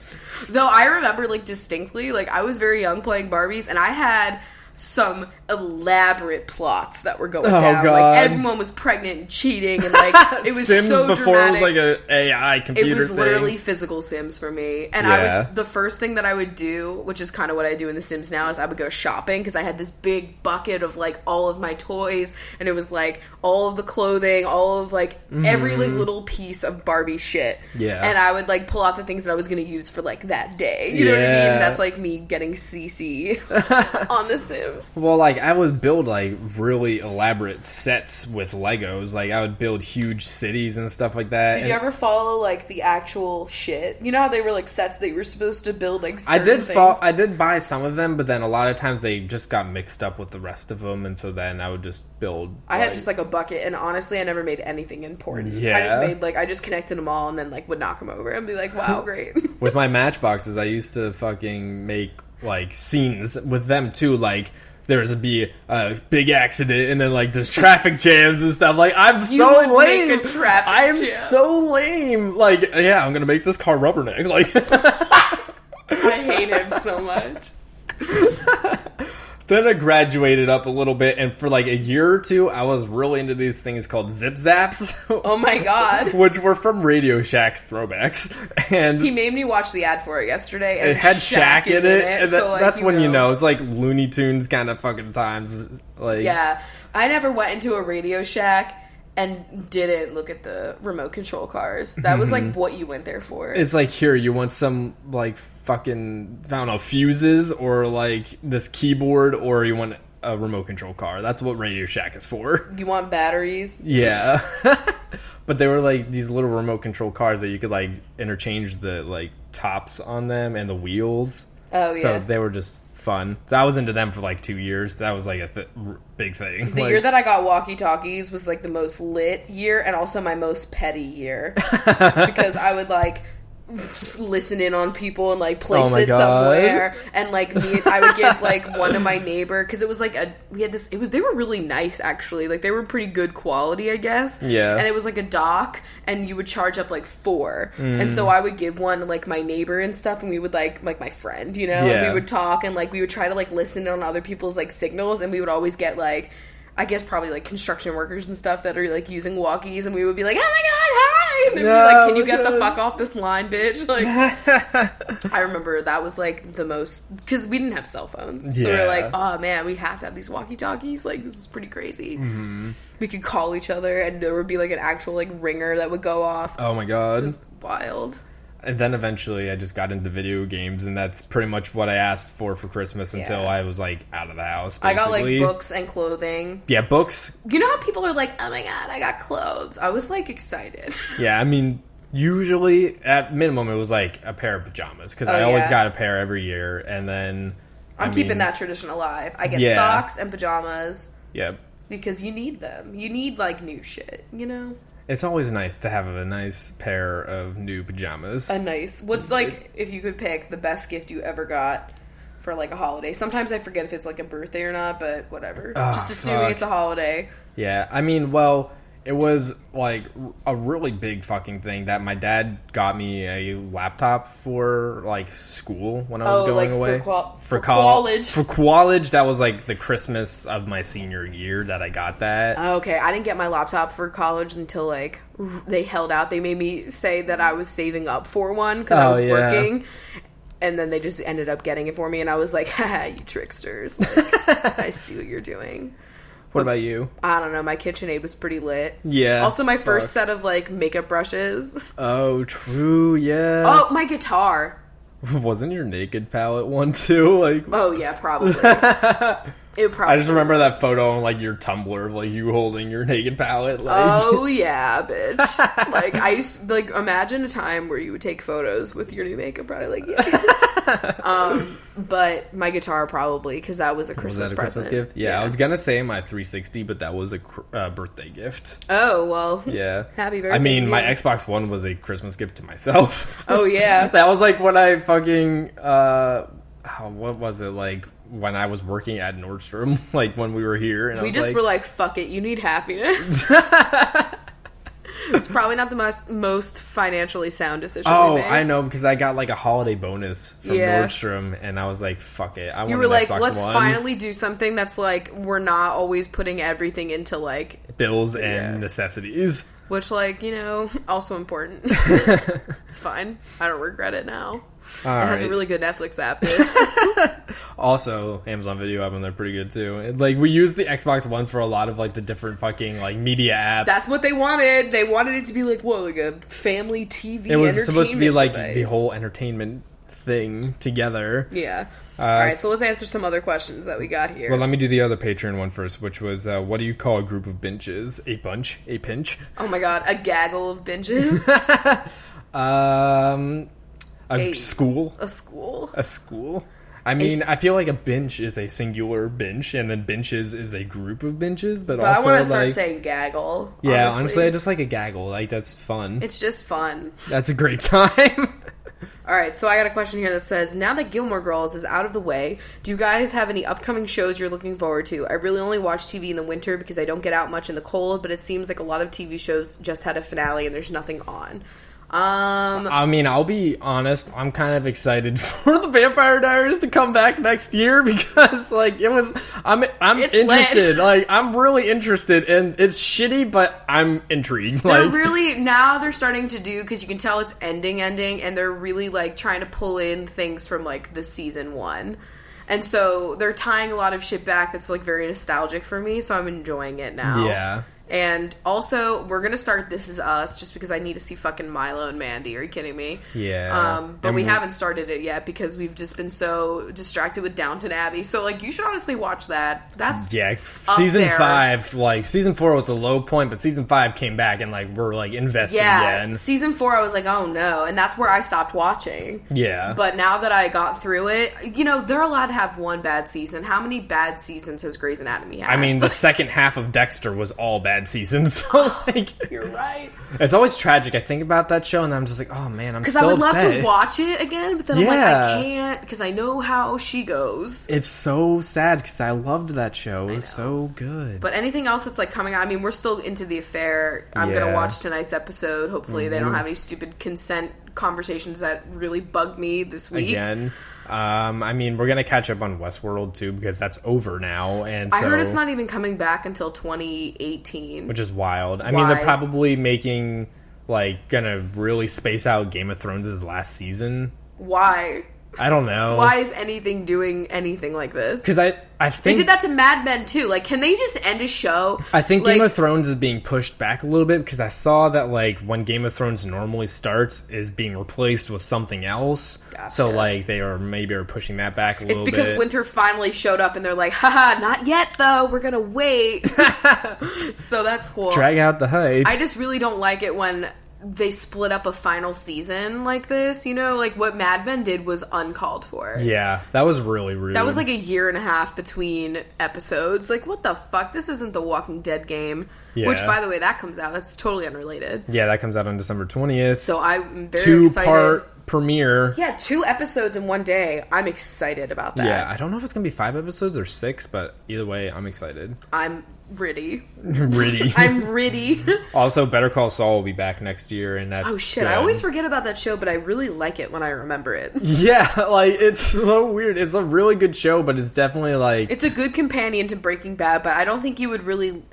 Though I remember, like, distinctly, like, I was very young playing Barbies, and I had some elaborate plots that were going down. God. Like, everyone was pregnant and cheating, and, like, it was Sims so before dramatic. it was like a AI computer It was thing. literally physical Sims for me. And the first thing that I would do, which is kind of what I do in The Sims now, is I would go shopping, because I had this big bucket of, like, all of my toys, and it was, like, all of the clothing, all of, like, every, like, little piece of Barbie shit. Yeah. And I would, like, pull out the things that I was going to use for, like, that day. You know what I mean? That's, like, me getting CC on The Sims. Well, like, I would build, like, really elaborate sets with Legos. Like, I would build huge cities and stuff like that. Did you ever follow, like, the actual shit? You know how they were, like, sets that you were supposed to build, like, certain things? I did buy some of them, but then a lot of times they just got mixed up with the rest of them, and so then I would just build... I had just, like, a bucket, and honestly, I never made anything important. Yeah. I just made, like, I just connected them all, and then, like, would knock them over and be like, wow, great. With my Matchboxes, I used to fucking make, like, scenes with them, too, like... There was be a big accident, and then like there's traffic jams and stuff. Like I'm so lame. Make a traffic I am jam. so lame. Like yeah, I'm gonna make this car rubberneck. Like I hate him so much. Then I graduated up a little bit, and for like a year or two, I was really into these things called Zip Zaps. Oh my god. Which were from Radio Shack throwbacks. And he made me watch the ad for it yesterday, and it had Shaq in it. And so, like, that's when you know. It's like Looney Tunes kind of fucking times. Like yeah. I never went into a Radio Shack and didn't look at the remote control cars. That was, like, what you went there for. It's like, here, you want some, like, fucking, I don't know, fuses, or, like, this keyboard, or you want a remote control car. That's what Radio Shack is for. You want batteries? Yeah. But they were, like, these little remote control cars that you could, like, interchange the, like, tops on them and the wheels. Oh, yeah. So they were just fun. I was into them for like 2 years. That was like a big thing. The year that I got Walkie Talkies was like the most lit year, and also my most petty year, because I would like just listen in on people and like place it somewhere, and like I would give like one to my neighbor, because it was like they were really nice actually, like they were pretty good quality, I guess. Yeah. And it was like a dock, and you would charge up like 4, and so I would give one to like my neighbor and stuff, and we would like my friend, you know, and we would talk, and like we would try to like listen on other people's like signals, and we would always get like, I guess probably like construction workers and stuff that are like using walkies, and we would be like, oh my god, hi! And they'd be like, can you get the fuck off this line, bitch? Like, I remember that was like the most, because we didn't have cell phones, so we were like, oh man, we have to have these walkie talkies. Like, this is pretty crazy. Mm-hmm. We could call each other, and there would be like an actual like ringer that would go off. Oh my god, it was wild. And then eventually I just got into video games, and that's pretty much what I asked for Christmas until I was, like, out of the house, basically. I got, like, books and clothing. Yeah, books. You know how people are like, oh my god, I got clothes? I was, like, excited. Yeah, I mean, usually, at minimum, it was, like, a pair of pajamas, because I always got a pair every year, and then... I'm keeping that tradition alive. I get socks and pajamas. Yep. Because you need them. You need, like, new shit, you know? It's always nice to have a nice pair of new pajamas. What's, like, if you could pick the best gift you ever got for, like, a holiday? Sometimes I forget if it's, like, a birthday or not, but whatever. Just assuming it's a holiday. Yeah, I mean, well, it was, like, a really big fucking thing that my dad got me a laptop for, like, school when I was going away. For college. For college, that was, like, the Christmas of my senior year that I got that. Okay, I didn't get my laptop for college until, like, they held out. They made me say that I was saving up for one because I was working. And then they just ended up getting it for me, and I was like, haha, you tricksters. Like, I see what you're doing. What about you? I don't know. My KitchenAid was pretty lit. Yeah. Also, my first set of, like, makeup brushes. Oh, true, yeah. Oh, my guitar. Wasn't your naked palette one, too? Like, oh, yeah, probably. It probably I just remember that photo on, like, your Tumblr of, like, you holding your naked palette. Like. Oh, yeah, bitch. Like, I used to, like, imagine a time where you would take photos with your new makeup product. Like, yeah. But my guitar probably, because that was a Christmas present. Christmas gift? Yeah, I was going to say my 360, but that was a birthday gift. Oh, well. Yeah. Happy birthday. I mean, my Xbox One was a Christmas gift to myself. Oh, yeah. That was, like, when I fucking, what was it, like, when I was working at Nordstrom, like, when we were here. And we I was just like, were like, fuck it, you need happiness. It's probably not the most financially sound decision Oh, we made. I know, because I got like a holiday bonus from Nordstrom, and I was like, fuck it. I want an Xbox One. Let's finally do something that's like, we're not always putting everything into like... bills and necessities. Which, like, you know, also important. It's fine. I don't regret it now. It has a really good Netflix app, bitch. Also, Amazon Video app, and they're pretty good too. Like, we use the Xbox One for a lot of like the different fucking like media apps. That's what they wanted. They wanted it to be like, what, like a family TV. It was supposed to be like device. the whole entertainment thing together. Yeah. All right, so let's answer some other questions that we got here. Well, let me do the other Patreon one first, which was, what do you call a group of binches? A bunch? A pinch? Oh my god, a gaggle of binges? A school? A school? A school? I mean, I feel like a bench is a singular bench, and then benches is a group of benches, but also, I want to start like, saying gaggle. Yeah, honestly, I just like a gaggle. Like, that's fun. It's just fun. That's a great time. Alright, so I got a question here that says, now that Gilmore Girls is out of the way, do you guys have any upcoming shows you're looking forward to? I really only watch TV in the winter because I don't get out much in the cold, but it seems like a lot of TV shows just had a finale and there's nothing on. I mean, I'll be honest, I'm kind of excited for the Vampire Diaries to come back next year because, like, I'm interested. Like, I'm really interested, and it's shitty, but I'm intrigued. They're really, now they're starting to do, because you can tell it's ending, and they're really, like, trying to pull in things from, like, the season 1. And so they're tying a lot of shit back that's, like, very nostalgic for me, so I'm enjoying it now. Yeah. And also, we're going to start This Is Us just because I need to see fucking Milo and Mandy. Are you kidding me? Yeah. But we haven't started it yet because we've just been so distracted with Downton Abbey. So, like, you should honestly watch that. That's season 5, like, season 4 was a low point, but season 5 came back and, like, we're, like, invested again. Season 4, I was like, oh no. And that's where I stopped watching. Yeah. But now that I got through it, you know, they're allowed to have one bad season. How many bad seasons has Grey's Anatomy had? I mean, the second half of Dexter was all bad seasons, so, like... You're right. It's always tragic. I think about that show, and I'm just like, oh, man, I'm still upset. Because I would love to watch it again, but then I'm like, I can't, because I know how she goes. It's so sad, because I loved that show. It was so good. But anything else that's, like, coming out, I mean, we're still into The Affair. I'm going to watch tonight's episode. Hopefully they don't have any stupid consent conversations that really bug me this week. Again. I mean, we're gonna catch up on Westworld too because that's over now, and so, I heard it's not even coming back until 2018, which is wild. I mean, they're probably making gonna really space out Game of Thrones' last season. Why? I don't know. Why is anything doing anything like this? Because I think... They did that to Mad Men, too. Like, can they just end a show? I think Game of Thrones is being pushed back a little bit because I saw that, like, when Game of Thrones normally starts is being replaced with something else. Gotcha. So, like, they are pushing that back a little bit. It's because Winter finally showed up and they're like, haha, not yet, though. We're gonna wait. So that's cool. Drag out the hype. I just really don't like it when... they split up a final season like this, you know? Like, what Mad Men did was uncalled for. Yeah, that was really rude. That was like a year and a half between episodes. Like, what the fuck? This isn't the Walking Dead game. Yeah. Which, by the way, that comes out. That's totally unrelated. Yeah, that comes out on December 20th. So I'm very excited. 2-part premiere. Yeah, 2 episodes in one day. I'm excited about that. Yeah, I don't know if it's going to be 5 episodes or 6, but either way, I'm excited. I'm ready. Ready. I'm ready. Also, Better Call Saul will be back next year, and that's oh shit! good. I always forget about that show, but I really like it when I remember it. Yeah, like it's so weird. It's a really good show, but it's definitely like it's a good companion to Breaking Bad. But I don't think you would really.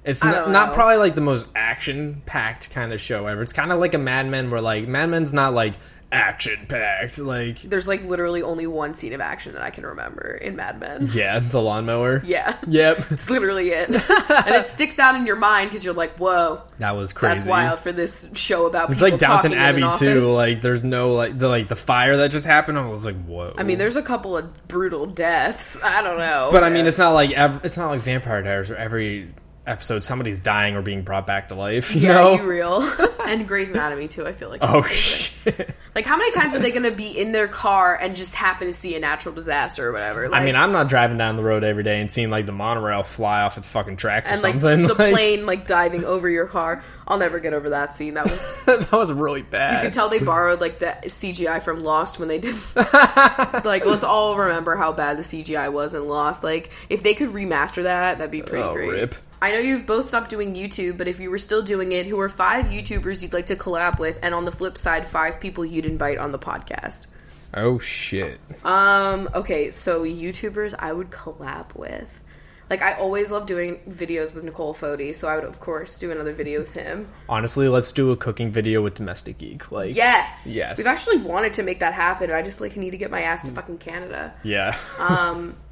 It's not probably like the most action packed kind of show ever. It's kind of like a Mad Men, where like Mad Men's not like action packed. Like there's like literally only one scene of action that I can remember in Mad Men. Yeah, the lawnmower. Yeah. Yep. It's literally it, and it sticks out in your mind because you're like, whoa, that was crazy. That's wild for this show about. It's people like Downton talking Abbey too. Like there's no the fire that just happened. I was like, whoa. I mean, there's a couple of brutal deaths. I don't know, but I mean, it's not like Vampire Diaries where every episode somebody's dying or being brought back to life. You know? You real. And Grey's Anatomy too, I feel like. Oh shit. Like how many times are they gonna be in their car and just happen to see a natural disaster or whatever? Like, I mean, I'm not driving down the road every day and seeing like the monorail fly off its fucking tracks or something. And like the plane like diving over your car. I'll never get over that scene. That was that was really bad. You could tell they borrowed like the CGI from Lost when they did like let's all remember how bad the CGI was in Lost. Like if they could remaster that, that'd be pretty great. Rip. I know you've both stopped doing YouTube, but if you were still doing it, who are 5 YouTubers you'd like to collab with, and on the flip side, 5 people you'd invite on the podcast? Oh, shit. Okay, so YouTubers I would collab with. Like, I always love doing videos with Nicole Foti, so I would, of course, do another video with him. Honestly, let's do a cooking video with Domestic Geek. Like, yes! Yes. We've actually wanted to make that happen. I just, like, need to get my ass to fucking Canada. Yeah.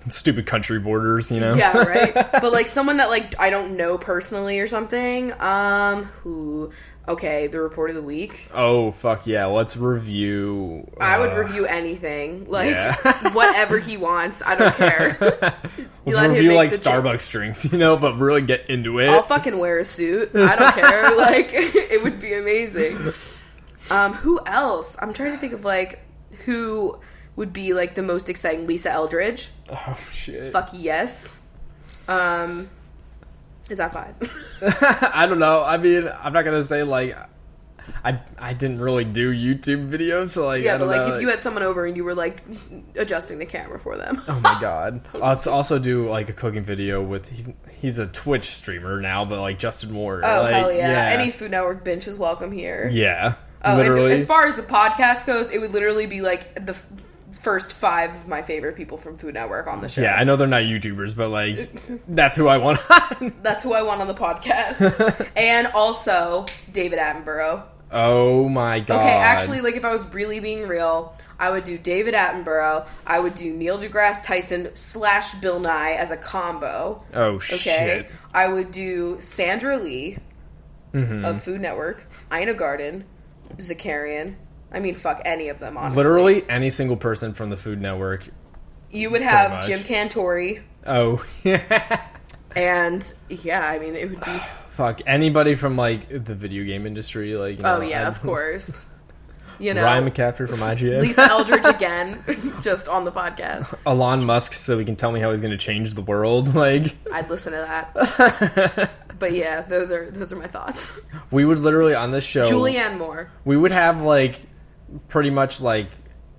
Stupid country borders, you know? Yeah, right? But, like, someone that, like, I don't know personally or something. Who... Okay, the report of the week. Oh, fuck yeah. Let's review... I would review anything. Like, whatever he wants. I don't care. Let's review, like, Starbucks drinks, you know, but really get into it. I'll fucking wear a suit. I don't care. Like, it would be amazing. Who else? I'm trying to think of, like, who would be, like, the most exciting. Lisa Eldridge. Oh, shit. Fuck yes. Is that 5? I don't know. I mean, I'm not gonna say, like, I didn't really do YouTube videos, so, like, yeah, I don't but, like, know. if you had someone over and you were, like, adjusting the camera for them. Oh my god. Let's also do, like, a cooking video with, he's a Twitch streamer now, but, like, Justin Moore. Oh, like, hell yeah. Any Food Network binge is welcome here. Yeah. Oh, literally. And as far as the podcast goes, it would literally be, like, the first 5 of my favorite people from Food Network on the show. Yeah, I know they're not YouTubers, but, like, that's who I want. That's who I want on the podcast. And also, David Attenborough. Oh my god. Okay, actually, like, if I was really being real, I would do David Attenborough, I would do Neil deGrasse Tyson / Bill Nye as a combo. Oh, okay? shit. I would do Sandra Lee of Food Network, Ina Garten, Zakarian. I mean, fuck any of them, honestly. Literally any single person from the Food Network. You would have Jim Cantori. Oh, yeah. And, yeah, I mean, it would be... Fuck, anybody from, like, the video game industry, like, you know. Oh, yeah, of course. You know. Ryan McCaffrey from IGN. Lisa Eldridge again, just on the podcast. Elon Musk, so he can tell me how he's going to change the world, like. I'd listen to that. But yeah, those are my thoughts. We would literally, on this show... Julianne Moore. We would have, like, pretty much, like,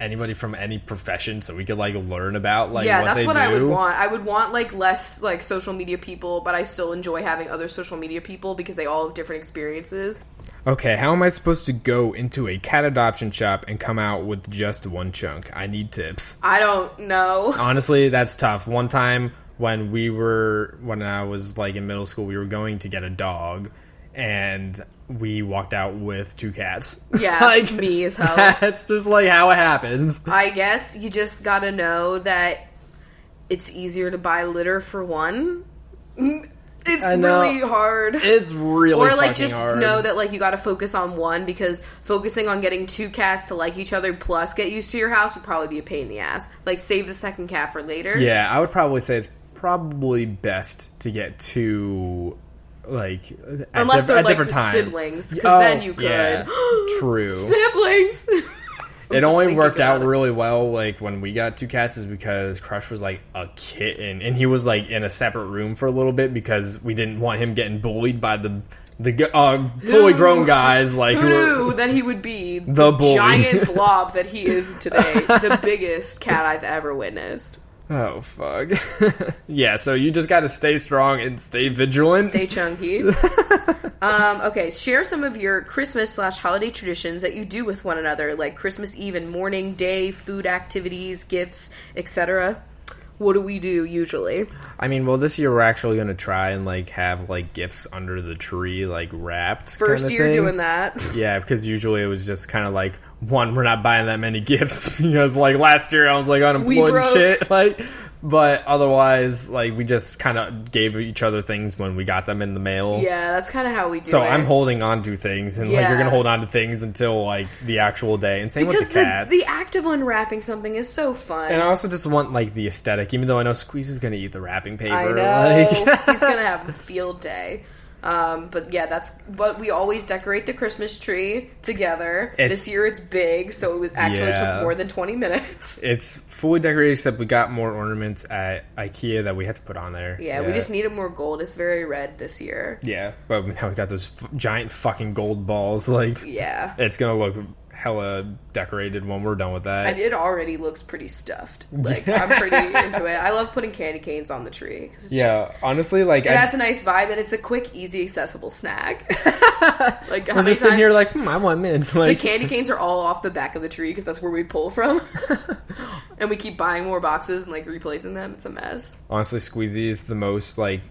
anybody from any profession, so we could, like, learn about, like, yeah, what that's they what do. I would want. I would want, like, less, like, social media people, but I still enjoy having other social media people because they all have different experiences. Okay, how am I supposed to go into a cat adoption shop and come out with just one chunk? I need tips. I don't know. Honestly, that's tough. One time when I was, like, in middle school, we were going to get a dog, and we walked out with 2 cats. Yeah, like, me as hell. That's just, like, how it happens. I guess you just gotta know that it's easier to buy litter for one. It's really hard. It's really Or, like, fucking just hard. know that, like, you gotta focus on one, because focusing on getting 2 cats to like each other plus get used to your house would probably be a pain in the ass. Like, save the second cat for later. Yeah, I would probably say it's probably best to get 2, like, unless they're, at like, different times. Siblings, because then you could. Yeah, true. Siblings! It only worked out really well, like, when we got 2 cats is because Crush was, like, a kitten, and he was, like, in a separate room for a little bit because we didn't want him getting bullied by the fully grown guys, like, who knew that he would be the bully. Giant blob that he is today, the biggest cat I've ever witnessed. Oh, fuck. Yeah, so you just gotta stay strong and stay vigilant. Stay chunky. Okay, share some of your Christmas / holiday traditions that you do with one another, like Christmas Eve and morning, day, food activities, gifts, etc. What do we do usually? I mean, well, this year we're actually going to try and, like, have, like, gifts under the tree, like, wrapped. First year doing that. Yeah, because usually it was just kind of like, one, we're not buying that many gifts because, like, last year I was, like, unemployed and shit. Like, but otherwise, like, we just kind of gave each other things when we got them in the mail. Yeah, that's kind of how we do it. So I'm holding on to things, and, like, you're going to hold on to things until, like, the actual day. And same with the cats. Because the act of unwrapping something is so fun. And I also just want, like, the aesthetic, even though I know Squeeze is going to eat the wrapping paper. I know. Like, he's going to have a field day. But yeah, but we always decorate the Christmas tree together. This year it's big, so it was actually took more than 20 minutes. It's fully decorated, except we got more ornaments at IKEA that we had to put on there. Yeah, we just needed more gold. It's very red this year. Yeah, but now we got those giant fucking gold balls. Like, yeah, it's gonna look hella decorated when we're done with that. And it already looks pretty stuffed. Like, I'm pretty into it. I love putting candy canes on the tree. Cause it's honestly, like... It adds a nice vibe, and it's a quick, easy, accessible snack. Like, I'm just sitting here like, I want mints. Like, the candy canes are all off the back of the tree, because that's where we pull from. And we keep buying more boxes and, like, replacing them. It's a mess. Honestly, Squeezy is the most, like...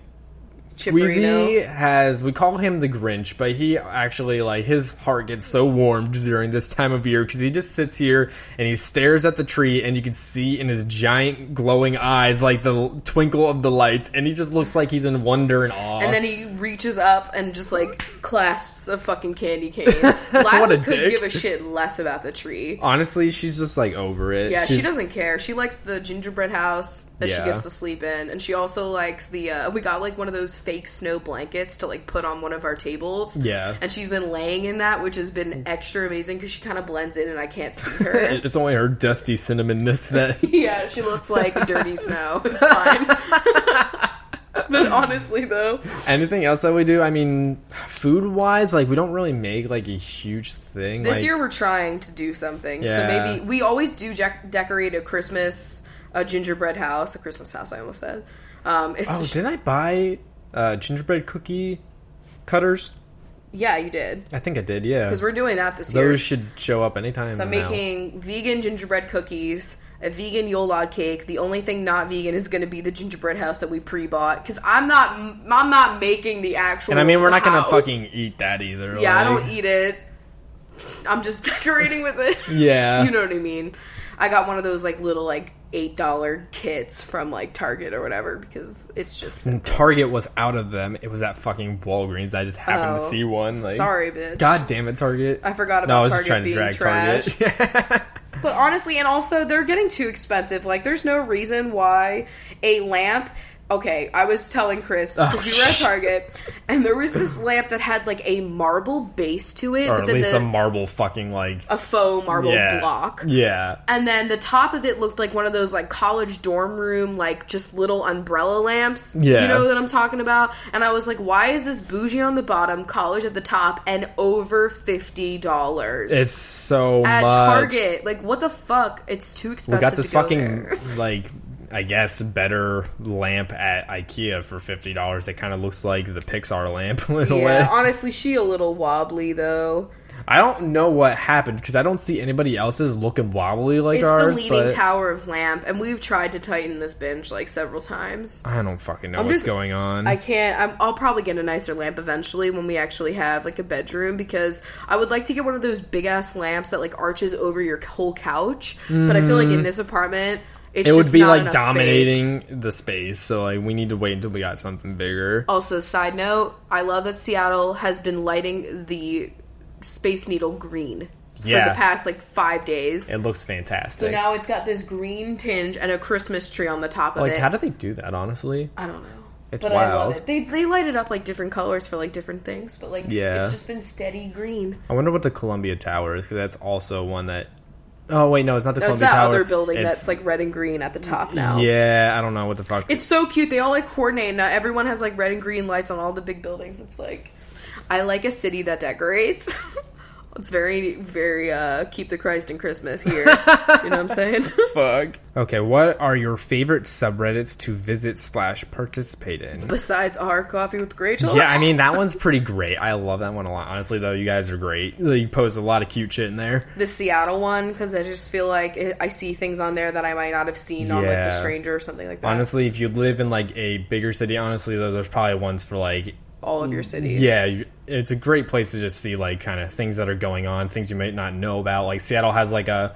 Chipperino. Squeezy has, we call him the Grinch, but he actually, like, his heart gets so warmed during this time of year because he just sits here and he stares at the tree and you can see in his giant glowing eyes, like, the twinkle of the lights, and he just looks like he's in wonder and awe. And then he reaches up and just, like, clasps a fucking candy cane. What a could dick. give a shit less about the tree. Honestly, she's just, like, over it. Yeah, she doesn't care. She likes the gingerbread house that she gets to sleep in, and she also likes the, we got, like, one of those fake snow blankets to, like, put on one of our tables. Yeah. And she's been laying in that, which has been extra amazing because she kind of blends in and I can't see her. It's only her dusty cinnamonness that... Yeah, she looks like dirty snow. It's fine. But honestly, though... Anything else that we do? I mean, food-wise, like, we don't really make, like, a huge thing. This like, year we're trying to do something. Yeah. So maybe... We always do decorate a gingerbread house. A Christmas house, I almost said. Didn't I buy... gingerbread cookie cutters? Yeah, you did. I think I did, yeah. Because we're doing that this year. Those should show up anytime. So I'm now. making vegan gingerbread cookies, a vegan Yule log cake. The only thing not vegan is going to be the gingerbread house that we pre-bought. Because I'm not making the actual And I mean, we're not going to house. fucking eat that either. Yeah, like... I don't eat it. I'm just decorating with it. Yeah. You know what I mean. I got one of those, like, little, like, $8 kits from, like, Target or whatever, because it's just... And Target was out of them. It was at fucking Walgreens. I just happened to see one. Like, sorry, bitch. God damn it, Target. I forgot about Target being trash. Target. But honestly, and also, they're getting too expensive. Like, there's no reason why a lamp... Okay, I was telling Chris, because we were at Target, and there was this lamp that had, like, a marble base to it. Or but at then least a marble fucking, like... A faux marble block. Yeah. And then the top of it looked like one of those, like, college dorm room, like, just little umbrella lamps. Yeah. You know that I'm talking about? And I was like, why is this bougie on the bottom, college at the top, and over $50? It's so at much. Target. Like, what the fuck? It's too expensive. We got this to go fucking, there. like... I guess better lamp at IKEA for $50. It kind of looks like the Pixar lamp in a way. Yeah, honestly, she a little wobbly though. I don't know what happened because I don't see anybody else's looking wobbly like ours. It's the leaning tower of lamp, and we've tried to tighten this bench like several times. I don't fucking know what's going on. I can't. I'll probably get a nicer lamp eventually when we actually have like a bedroom, because I would like to get one of those big ass lamps that like arches over your whole couch. But I feel like in this apartment, it would be like dominating the space, so like we need to wait until we got something bigger. Also, side note, I love that Seattle has been lighting the Space Needle green for the past like 5 days. It looks fantastic. So now it's got this green tinge and a Christmas tree on the top of it. Like, how do they do that, honestly? I don't know. It's but wild. I love it. They light it up like different colors for like different things, but like it's just been steady green. I wonder what the Columbia Tower is, because that's also one that... Oh, wait, no, it's not the Columbia Tower. It's that Tower. other building that's, like, red and green at the top now. Yeah, I don't know what the fuck. It's so cute. They all, like, coordinate. Now everyone has, like, red and green lights on all the big buildings. It's like... I like a city that decorates. It's very, very, keep the Christ in Christmas here. You know what I'm saying? Fuck. Okay, what are your favorite subreddits to visit / participate in? Besides our Coffee with Rachel? Yeah, I mean, that one's pretty great. I love that one a lot. Honestly, though, you guys are great. You post a lot of cute shit in there. The Seattle one, because I just feel like I see things on there that I might not have seen on, like, The Stranger or something like that. Honestly, if you live in, like, a bigger city, honestly, though, there's probably ones for, like... all of your cities. Yeah, it's a great place to just see, like, kind of things that are going on, things you might not know about. Like, Seattle has, like, a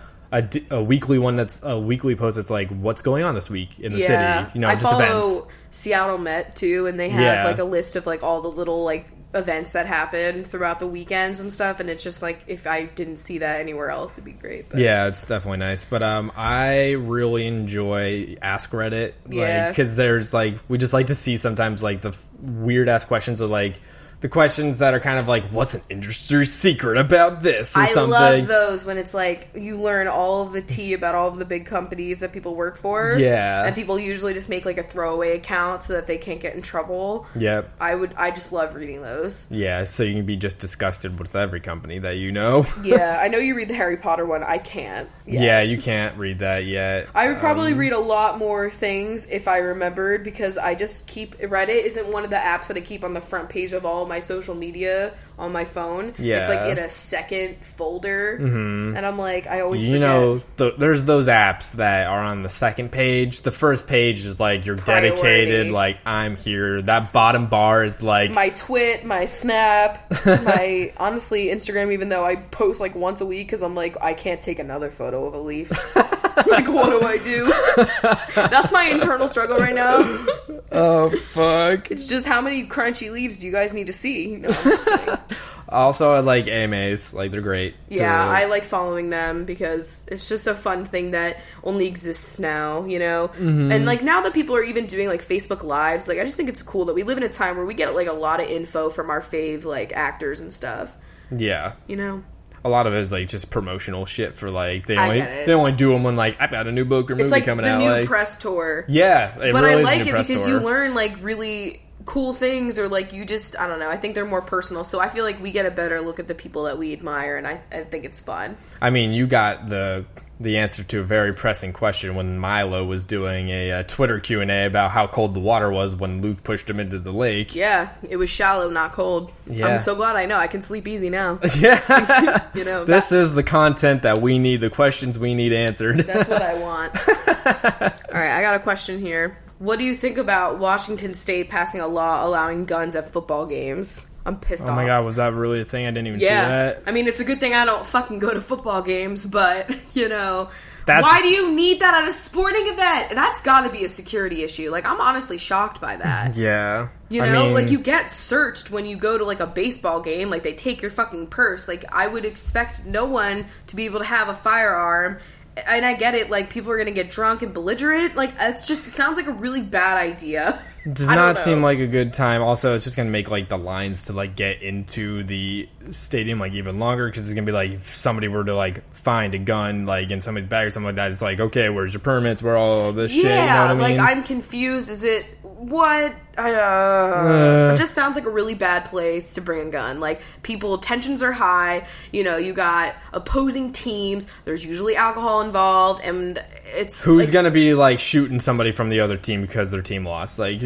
weekly one that's a weekly post that's like, what's going on this week in the city? You know, I just follow events. Seattle Met, too, and they have, like, a list of, like, all the little, like, events that happen throughout the weekends and stuff, and it's just, like, if I didn't see that anywhere else, it'd be great. But. Yeah, it's definitely nice. But I really enjoy Ask Reddit. Yeah. Because there's, like, we just like to see sometimes, like, the weird-ass questions of, like, the questions that are kind of like, what's an industry secret about this or something. I love those when it's like you learn all of the tea about all of the big companies that people work for. Yeah. And people usually just make like a throwaway account so that they can't get in trouble. Yep. I just love reading those. Yeah, so you can be just disgusted with every company that you know. Yeah, I know you read the Harry Potter one. I can't. Yeah, you can't read that yet. I would probably read a lot more things if I remembered, because I just keep... Reddit isn't one of the apps that I keep on the front page of all my social media on my phone. Yeah. It's like in a second folder. Mm-hmm. And I'm like, I always forget. You know, there's those apps that are on the second page. The first page is like you're Priority. dedicated, like I'm here. That bottom bar is like... My Twit, my Snap, my... Honestly, Instagram, even though I post like once a week because I'm like, I can't take another photo of a leaf. Like, what do I do? That's my internal struggle right now. Oh, fuck. It's just how many crunchy leaves do you guys need to see? No, I'm just kidding. Also, I like AMAs. Like, they're great. Yeah, I like following them because it's just a fun thing that only exists now, you know? Mm-hmm. And, like, now that people are even doing, like, Facebook Lives, like, I just think it's cool that we live in a time where we get, like, a lot of info from our fave, like, actors and stuff. Yeah. You know? A lot of it is like just promotional shit for like they I only do them when like I've got a new book or movie like coming the out. New Like press tour. Yeah, but really I like is a new it press because tour. you learn like really cool things, or like you just I don't know. I think they're more personal, so I feel like we get a better look at the people that we admire, and I think it's fun. I mean, you got the answer to a very pressing question when Milo was doing a Twitter Q&A about how cold the water was when Luke pushed him into the lake. Yeah, it was shallow, not cold. Yeah. I'm so glad I know. I can sleep easy now. Yeah. You know, this is the content that we need, the questions we need answered. That's what I want. All right, I got a question here. What do you think about Washington State passing a law allowing guns at football games? I'm pissed off. Oh my god, was that really a thing? I didn't even see that. I mean, it's a good thing I don't fucking go to football games, but, you know, why do you need that at a sporting event? That's got to be a security issue. Like, I'm honestly shocked by that. Yeah. You know, like, you get searched when you go to, like, a baseball game. Like, they take your fucking purse. Like, I would expect no one to be able to have a firearm. And I get it, like, people are going to get drunk and belligerent. Like, it sounds like a really bad idea. Does not seem like a good time. Also, it's just going to make, like, the lines to, like, get into the stadium, like, even longer. Because it's going to be, like, if somebody were to, like, find a gun, like, in somebody's bag or something like that, it's like, okay, where's your permits? Where all this shit? You know what I mean? Like, I'm confused. Is it... What? It just sounds like a really bad place to bring a gun. Like, tensions are high. You know, you got opposing teams. There's usually alcohol involved, and it's... Who's like, gonna be, like, shooting somebody from the other team because their team lost? Like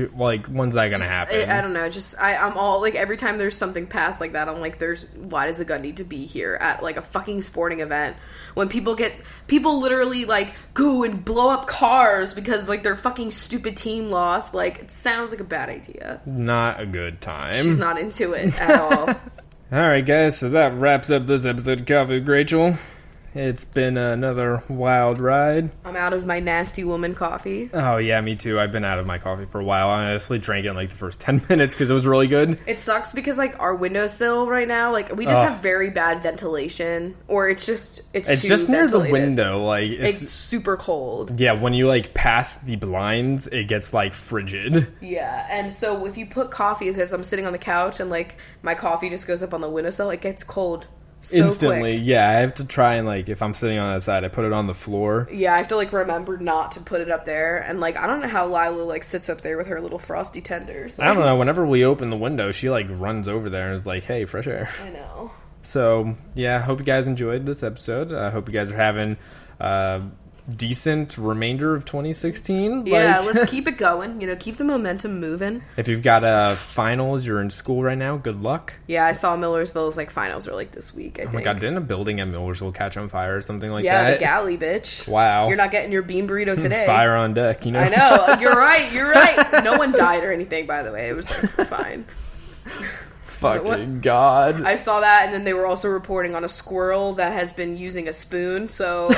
when's that gonna happen? I don't know. I'm all, like, every time there's something passed like that, I'm like, why does a gun need to be here at, like, a fucking sporting event? When people literally, like, go and blow up cars because, like, their fucking stupid team lost. Like, it sounds like a bad idea. Not a good time. She's not into it at all. Alright, guys, so that wraps up this episode of Coffee with Rachel. It's been another wild ride. I'm out of my nasty woman coffee. Oh, yeah, me too. I've been out of my coffee for a while. I honestly drank it in, like, the first 10 minutes because it was really good. It sucks because, like, our windowsill right now, like, we just have very bad ventilation. Or it's just near the window. Like, it's super cold. Yeah, when you, like, pass the blinds, it gets, like, frigid. Yeah, and so if you put coffee, because I'm sitting on the couch and, like, my coffee just goes up on the windowsill, it gets cold. So instantly, quick. Yeah, I have to try and, like, if I'm sitting on that side, I put it on the floor. Yeah, I have to, like, remember not to put it up there, and, like, I don't know how Lila, like, sits up there with her little frosty tenders. Like, I don't know, whenever we open the window, she, like, runs over there and is like, hey, fresh air. I know. So, yeah, hope you guys enjoyed this episode. I hope you guys are having decent remainder of 2016. Yeah, let's keep it going. You know, keep the momentum moving. If you've got finals, you're in school right now, good luck. Yeah, I saw Millersville's, like, finals are, like, this week, I think. Oh my god, didn't a building at Millersville catch on fire or something like that? Yeah, the galley, bitch. Wow. You're not getting your bean burrito today. Fire on deck, you know? I know. You're right. No one died or anything, by the way. It was, like, fine. Fucking God. I saw that, and then they were also reporting on a squirrel that has been using a spoon, so,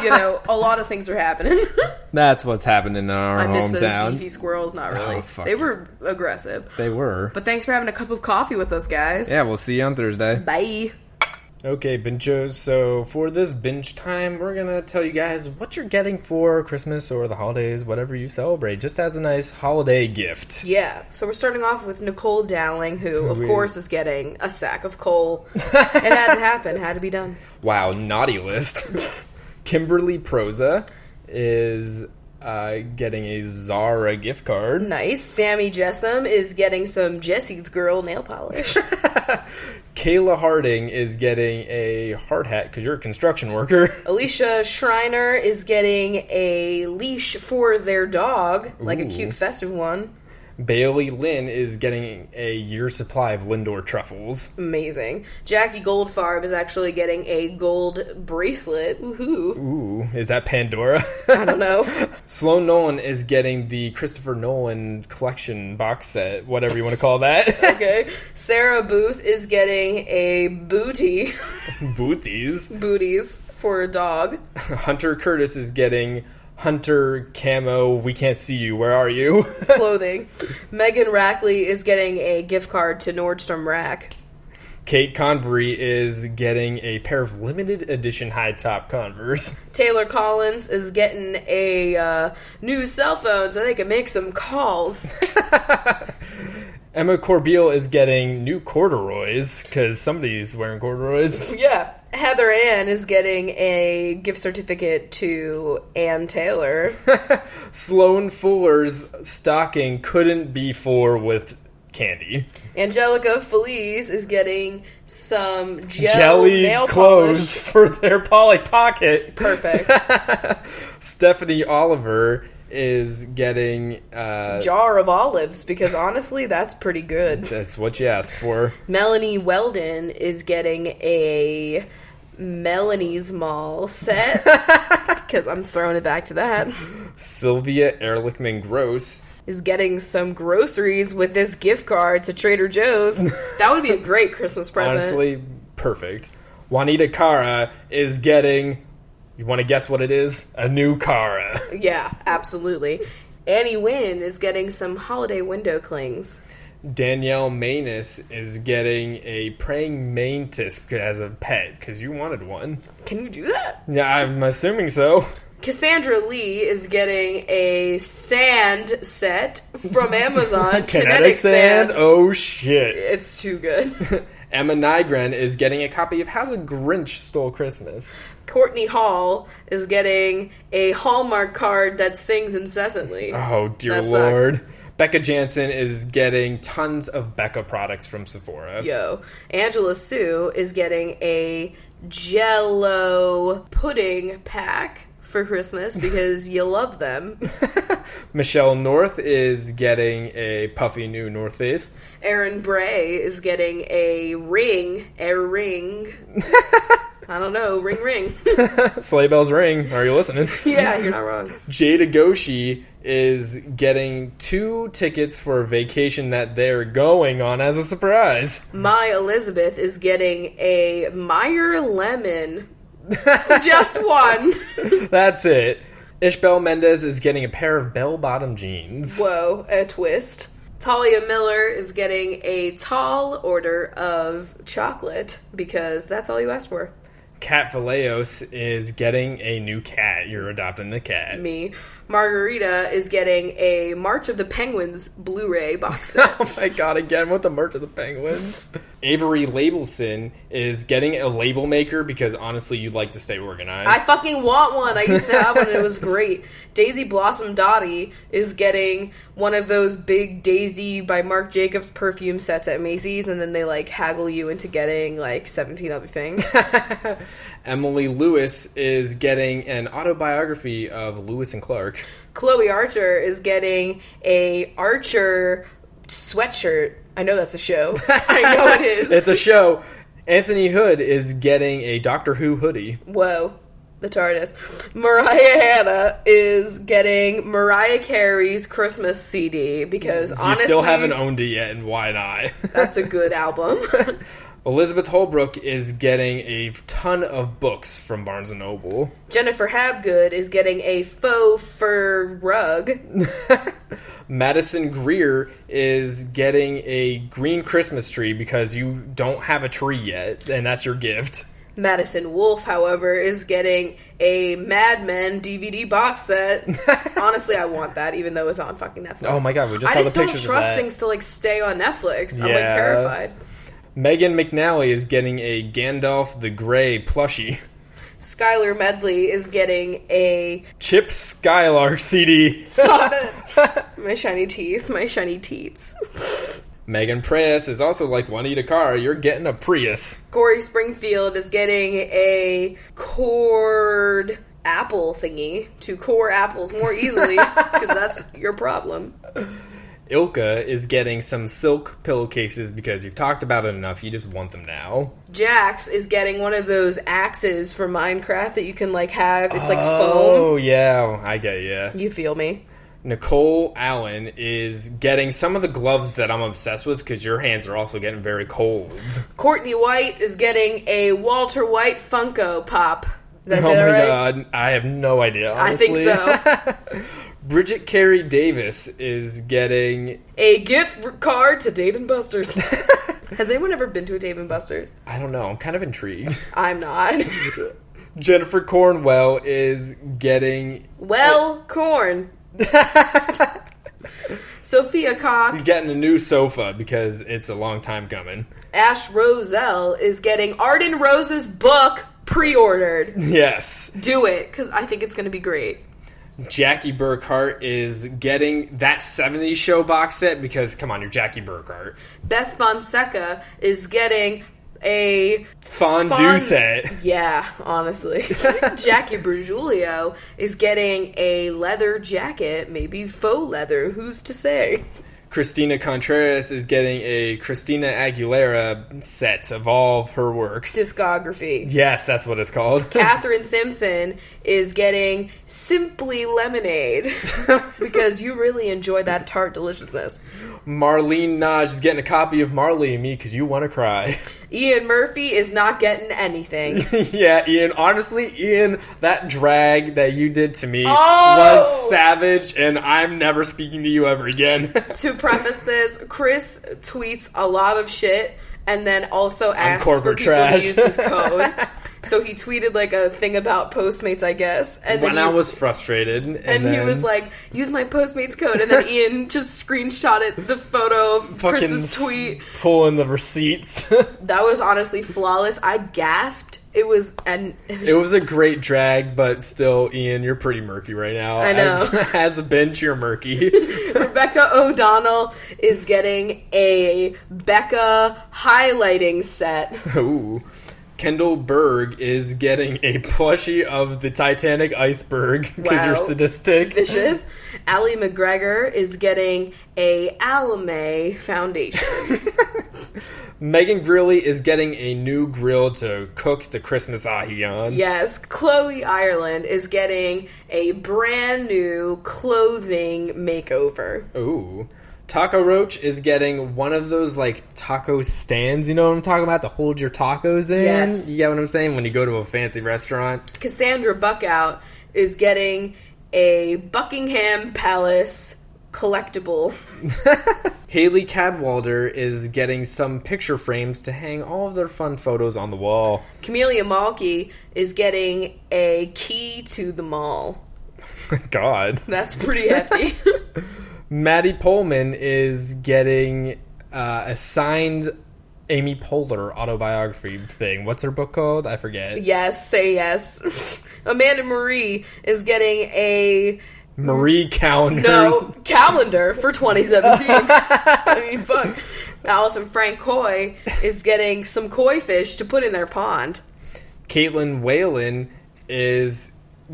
you know, a lot of things are happening. That's what's happening in our hometown. I miss those beefy squirrels, not really. They were aggressive. They were. But thanks for having a cup of coffee with us, guys. Yeah, we'll see you on Thursday. Bye. Okay, binchos. So for this binge time, we're going to tell you guys what you're getting for Christmas or the holidays, whatever you celebrate, just as a nice holiday gift. Yeah, so we're starting off with Nicole Dowling, who, of course, is getting a sack of coal. It had to happen, had to be done. Wow, naughty list. Kimberly Proza is getting a Zara gift card. Nice. Sammy Jessam is getting some Jessie's Girl nail polish. Kayla Harding is getting a hard hat because you're a construction worker. Alicia Schreiner is getting a leash for their dog, like a cute festive one. Bailey Lynn is getting a year's supply of Lindor truffles. Amazing. Jackie Goldfarb is actually getting a gold bracelet. Woohoo. Ooh, is that Pandora? I don't know. Sloan Nolan is getting the Christopher Nolan collection box set, whatever you want to call that. Okay. Sarah Booth is getting a booty. Booties for a dog. Hunter Curtis is getting Hunter camo, we can't see you, where are you? Clothing. Megan Rackley is getting a gift card to Nordstrom Rack. Kate Convery is getting a pair of limited edition high top Converse. Taylor Collins is getting a new cell phone so they can make some calls. Emma Corbeil is getting new corduroys because somebody's wearing corduroys. Yeah. Heather Ann is getting a gift certificate to Ann Taylor. Sloan Fuller's stocking couldn't be full with candy. Angelica Felice is getting some jelly nail clothes polish for their Polly Pocket. Perfect. Stephanie Oliver is getting jar of olives, because honestly that's pretty good. That's what you asked for. Melanie Weldon is getting a Melanie's Mall set, because I'm throwing it back to that. Sylvia Ehrlichman Gross is getting some groceries with this gift card to Trader Joe's. That would be a great Christmas present. Honestly, perfect. Juanita Cara is getting, you want to guess what it is? A new Cara. Yeah, absolutely. Annie Wynn is getting some holiday window clings. Danielle Manus is getting a praying mantis as a pet, because you wanted one. Can you do that? Yeah, I'm assuming so. Cassandra Lee is getting a sand set from Amazon. Kinetic sand? Oh, shit. It's too good. Emma Nygren is getting a copy of How the Grinch Stole Christmas. Courtney Hall is getting a Hallmark card that sings incessantly. Oh, dear Lord. Becca Jansen is getting tons of Becca products from Sephora. Yo. Angela Sue is getting a Jell-O pudding pack for Christmas because you love them. Michelle North is getting a puffy new North Face. Erin Bray is getting a ring. I don't know, ring. Sleigh bells ring. Are you listening? Yeah, you're not wrong. Jada Goshi is getting 2 tickets for a vacation that they're going on as a surprise. My Elizabeth is getting a Meyer Lemon. Just one. That's it. Ishbel Mendez is getting a pair of bell-bottom jeans. Whoa, a twist. Talia Miller is getting a tall order of chocolate because that's all you asked for. Kat Vallejos is getting a new cat. You're adopting the cat. Me. Margarita is getting a March of the Penguins Blu-ray box set. Oh my god, again with the March of the Penguins. Avery Labelson is getting a label maker because honestly you'd like to stay organized. I fucking want one. I used to have one and it was great. Daisy Blossom Dottie is getting one of those big Daisy by Marc Jacobs perfume sets at Macy's, and then they like haggle you into getting like 17 other things. Emily Lewis is getting an autobiography of Lewis and Clark. Chloe Archer is getting a Archer sweatshirt. I know that's a show. I know it is. It's a show. Anthony Hood is getting a Doctor Who hoodie. Whoa. The TARDIS. Mariah Hanna is getting Mariah Carey's Christmas CD because honestly... You still haven't owned it yet, and why not? That's a good album. Elizabeth Holbrook is getting a ton of books from Barnes & Noble. Jennifer Habgood is getting a faux fur rug. Madison Greer is getting a green Christmas tree because you don't have a tree yet, and that's your gift. Madison Wolfe, however, is getting a Mad Men DVD box set. Honestly, I want that, even though it's on fucking Netflix. Oh my god, we just saw the pictures of that. I just don't trust things to, like, stay on Netflix. I'm, like, terrified. Megan McNally is getting a Gandalf the Grey plushie. Skylar Medley is getting a... Chip Skylark CD. Stop it! My shiny teeth. My shiny teats. Megan Prius is also like, want to eat a car, you're getting a Prius. Corey Springfield is getting a cord apple thingy to core apples more easily, because that's your problem. Ilka is getting some silk pillowcases because you've talked about it enough, you just want them now. Jax is getting one of those axes for Minecraft that you can, like, have. It's like foam. Oh, yeah, I get you. You feel me? Nicole Allen is getting some of the gloves that I'm obsessed with because your hands are also getting very cold. Courtney White is getting a Walter White Funko Pop. Oh my god, I have no idea, honestly. I think so. Bridget Carey Davis is getting a gift card to Dave & Buster's. Has anyone ever been to a Dave & Buster's? I don't know, I'm kind of intrigued. I'm not. Jennifer Cornwell is getting... corn. Sophia Cock is getting a new sofa because it's a long time coming. Ash Roselle is getting Arden Rose's book pre-ordered. Yes. Do it, because I think it's going to be great. Jackie Burkhart is getting that 70s show box set because, come on, you're Jackie Burkhart. Beth Fonseca is getting a fondue set. Yeah, honestly. Jackie Bergiulio is getting a leather jacket, maybe faux leather, who's to say? Christina Contreras is getting a Christina Aguilera set of all of her works. Discography. Yes, that's what it's called. Catherine Simpson is getting Simply Lemonade because you really enjoy that tart deliciousness. Marlene Naj is getting a copy of Marley and Me because you want to cry. Ian Murphy is not getting anything. Yeah, Ian. Honestly, Ian, that drag that you did to me was savage, and I'm never speaking to you ever again. To preface this, Chris tweets a lot of shit and then also asks for people to use his code. So he tweeted, like, a thing about Postmates, I guess. And when I was frustrated. And then, he was like, use my Postmates code. And then Ian just screenshotted the photo of Chris's tweet. Pulling the receipts. That was honestly flawless. I gasped. It was a great drag, but still, Ian, you're pretty murky right now. I know. As a bench, you're murky. Rebecca O'Donnell is getting a Becca highlighting set. Ooh. Kendall Berg is getting a plushie of the Titanic iceberg because you're sadistic. Vicious. Allie McGregor is getting a Alame foundation. Megan Grilly is getting a new grill to cook the Christmas ahi on. Yes. Chloe Ireland is getting a brand new clothing makeover. Ooh. Taco Roach is getting one of those, like, taco stands, you know what I'm talking about, to hold your tacos in? Yes. You get what I'm saying? When you go to a fancy restaurant. Cassandra Buckout is getting a Buckingham Palace collectible. Haley Cadwalder is getting some picture frames to hang all of their fun photos on the wall. Camellia Malky is getting a key to the mall. God. That's pretty hefty. Maddie Pullman is getting a signed Amy Poehler autobiography thing. What's her book called? I forget. Yes, say yes. Amanda Marie is getting a... Marie calendar. No, calendar for 2017. I mean, fuck. Allison Frank Coy is getting some koi fish to put in their pond. Caitlin Whalen is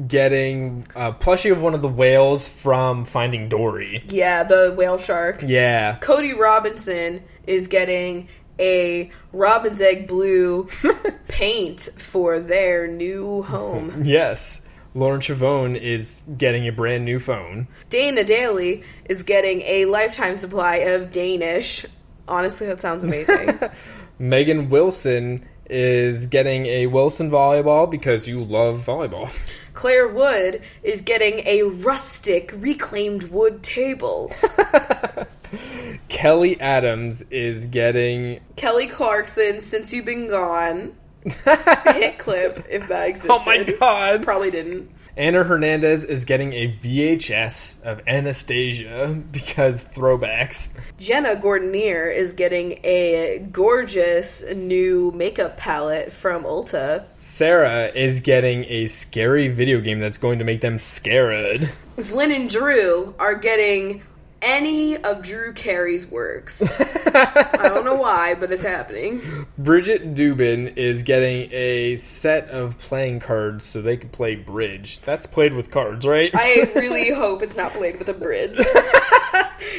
getting a plushie of one of the whales from Finding Dory. Yeah, the whale shark. Yeah. Cody Robinson is getting a robin's egg blue paint for their new home. Yes. Lauren Chavone is getting a brand new phone. Dana Daly is getting a lifetime supply of Danish. Honestly, that sounds amazing. Megan Wilson is getting a Wilson volleyball because you love volleyball. Claire Wood is getting a rustic reclaimed wood table. Kelly Adams is getting... Kelly Clarkson, Since You've Been Gone. hit clip, if that existed. Oh my god. Probably didn't. Ana Hernandez is getting a VHS of Anastasia because throwbacks. Jenna Gordonier is getting a gorgeous new makeup palette from Ulta. Sarah is getting a scary video game that's going to make them scared. Flynn and Drew are getting any of Drew Carey's works. I don't know why, but it's happening. Bridget Dubin is getting a set of playing cards so they can play bridge. That's played with cards, right? I really hope it's not played with a bridge.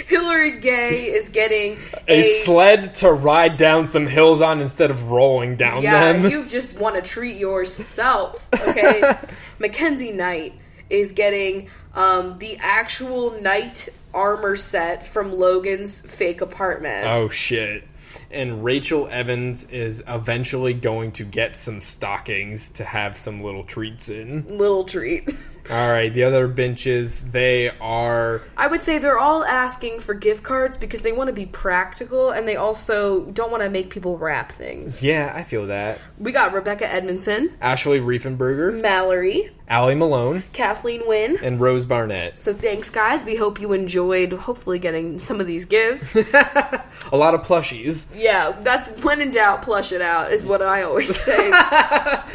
Hillary Gay is getting a sled to ride down some hills on instead of rolling down them. Yeah, you just want to treat yourself, okay? Mackenzie Knight is getting the actual knight armor set from Logan's fake apartment. Oh, shit. And Rachel Evans is eventually going to get some stockings to have some little treats in. Little treat. Alright, the other benches, they are... I would say they're all asking for gift cards because they want to be practical and they also don't want to make people wrap things. Yeah, I feel that. We got Rebecca Edmondson, Ashley Riefenberger, Mallory, Allie Malone, Kathleen Wynn, and Rose Barnett. So thanks, guys. We hope you enjoyed hopefully getting some of these gifts. A lot of plushies. Yeah, that's when in doubt, plush it out, is what I always say.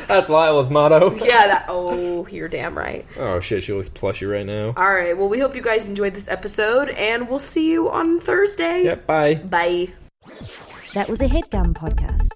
That's Lila's motto. Yeah, you're damn right. Oh shit, she looks plushy right now. Alright, well, we hope you guys enjoyed this episode, and we'll see you on Thursday. Yep, bye. Bye. That was a HeadGum podcast.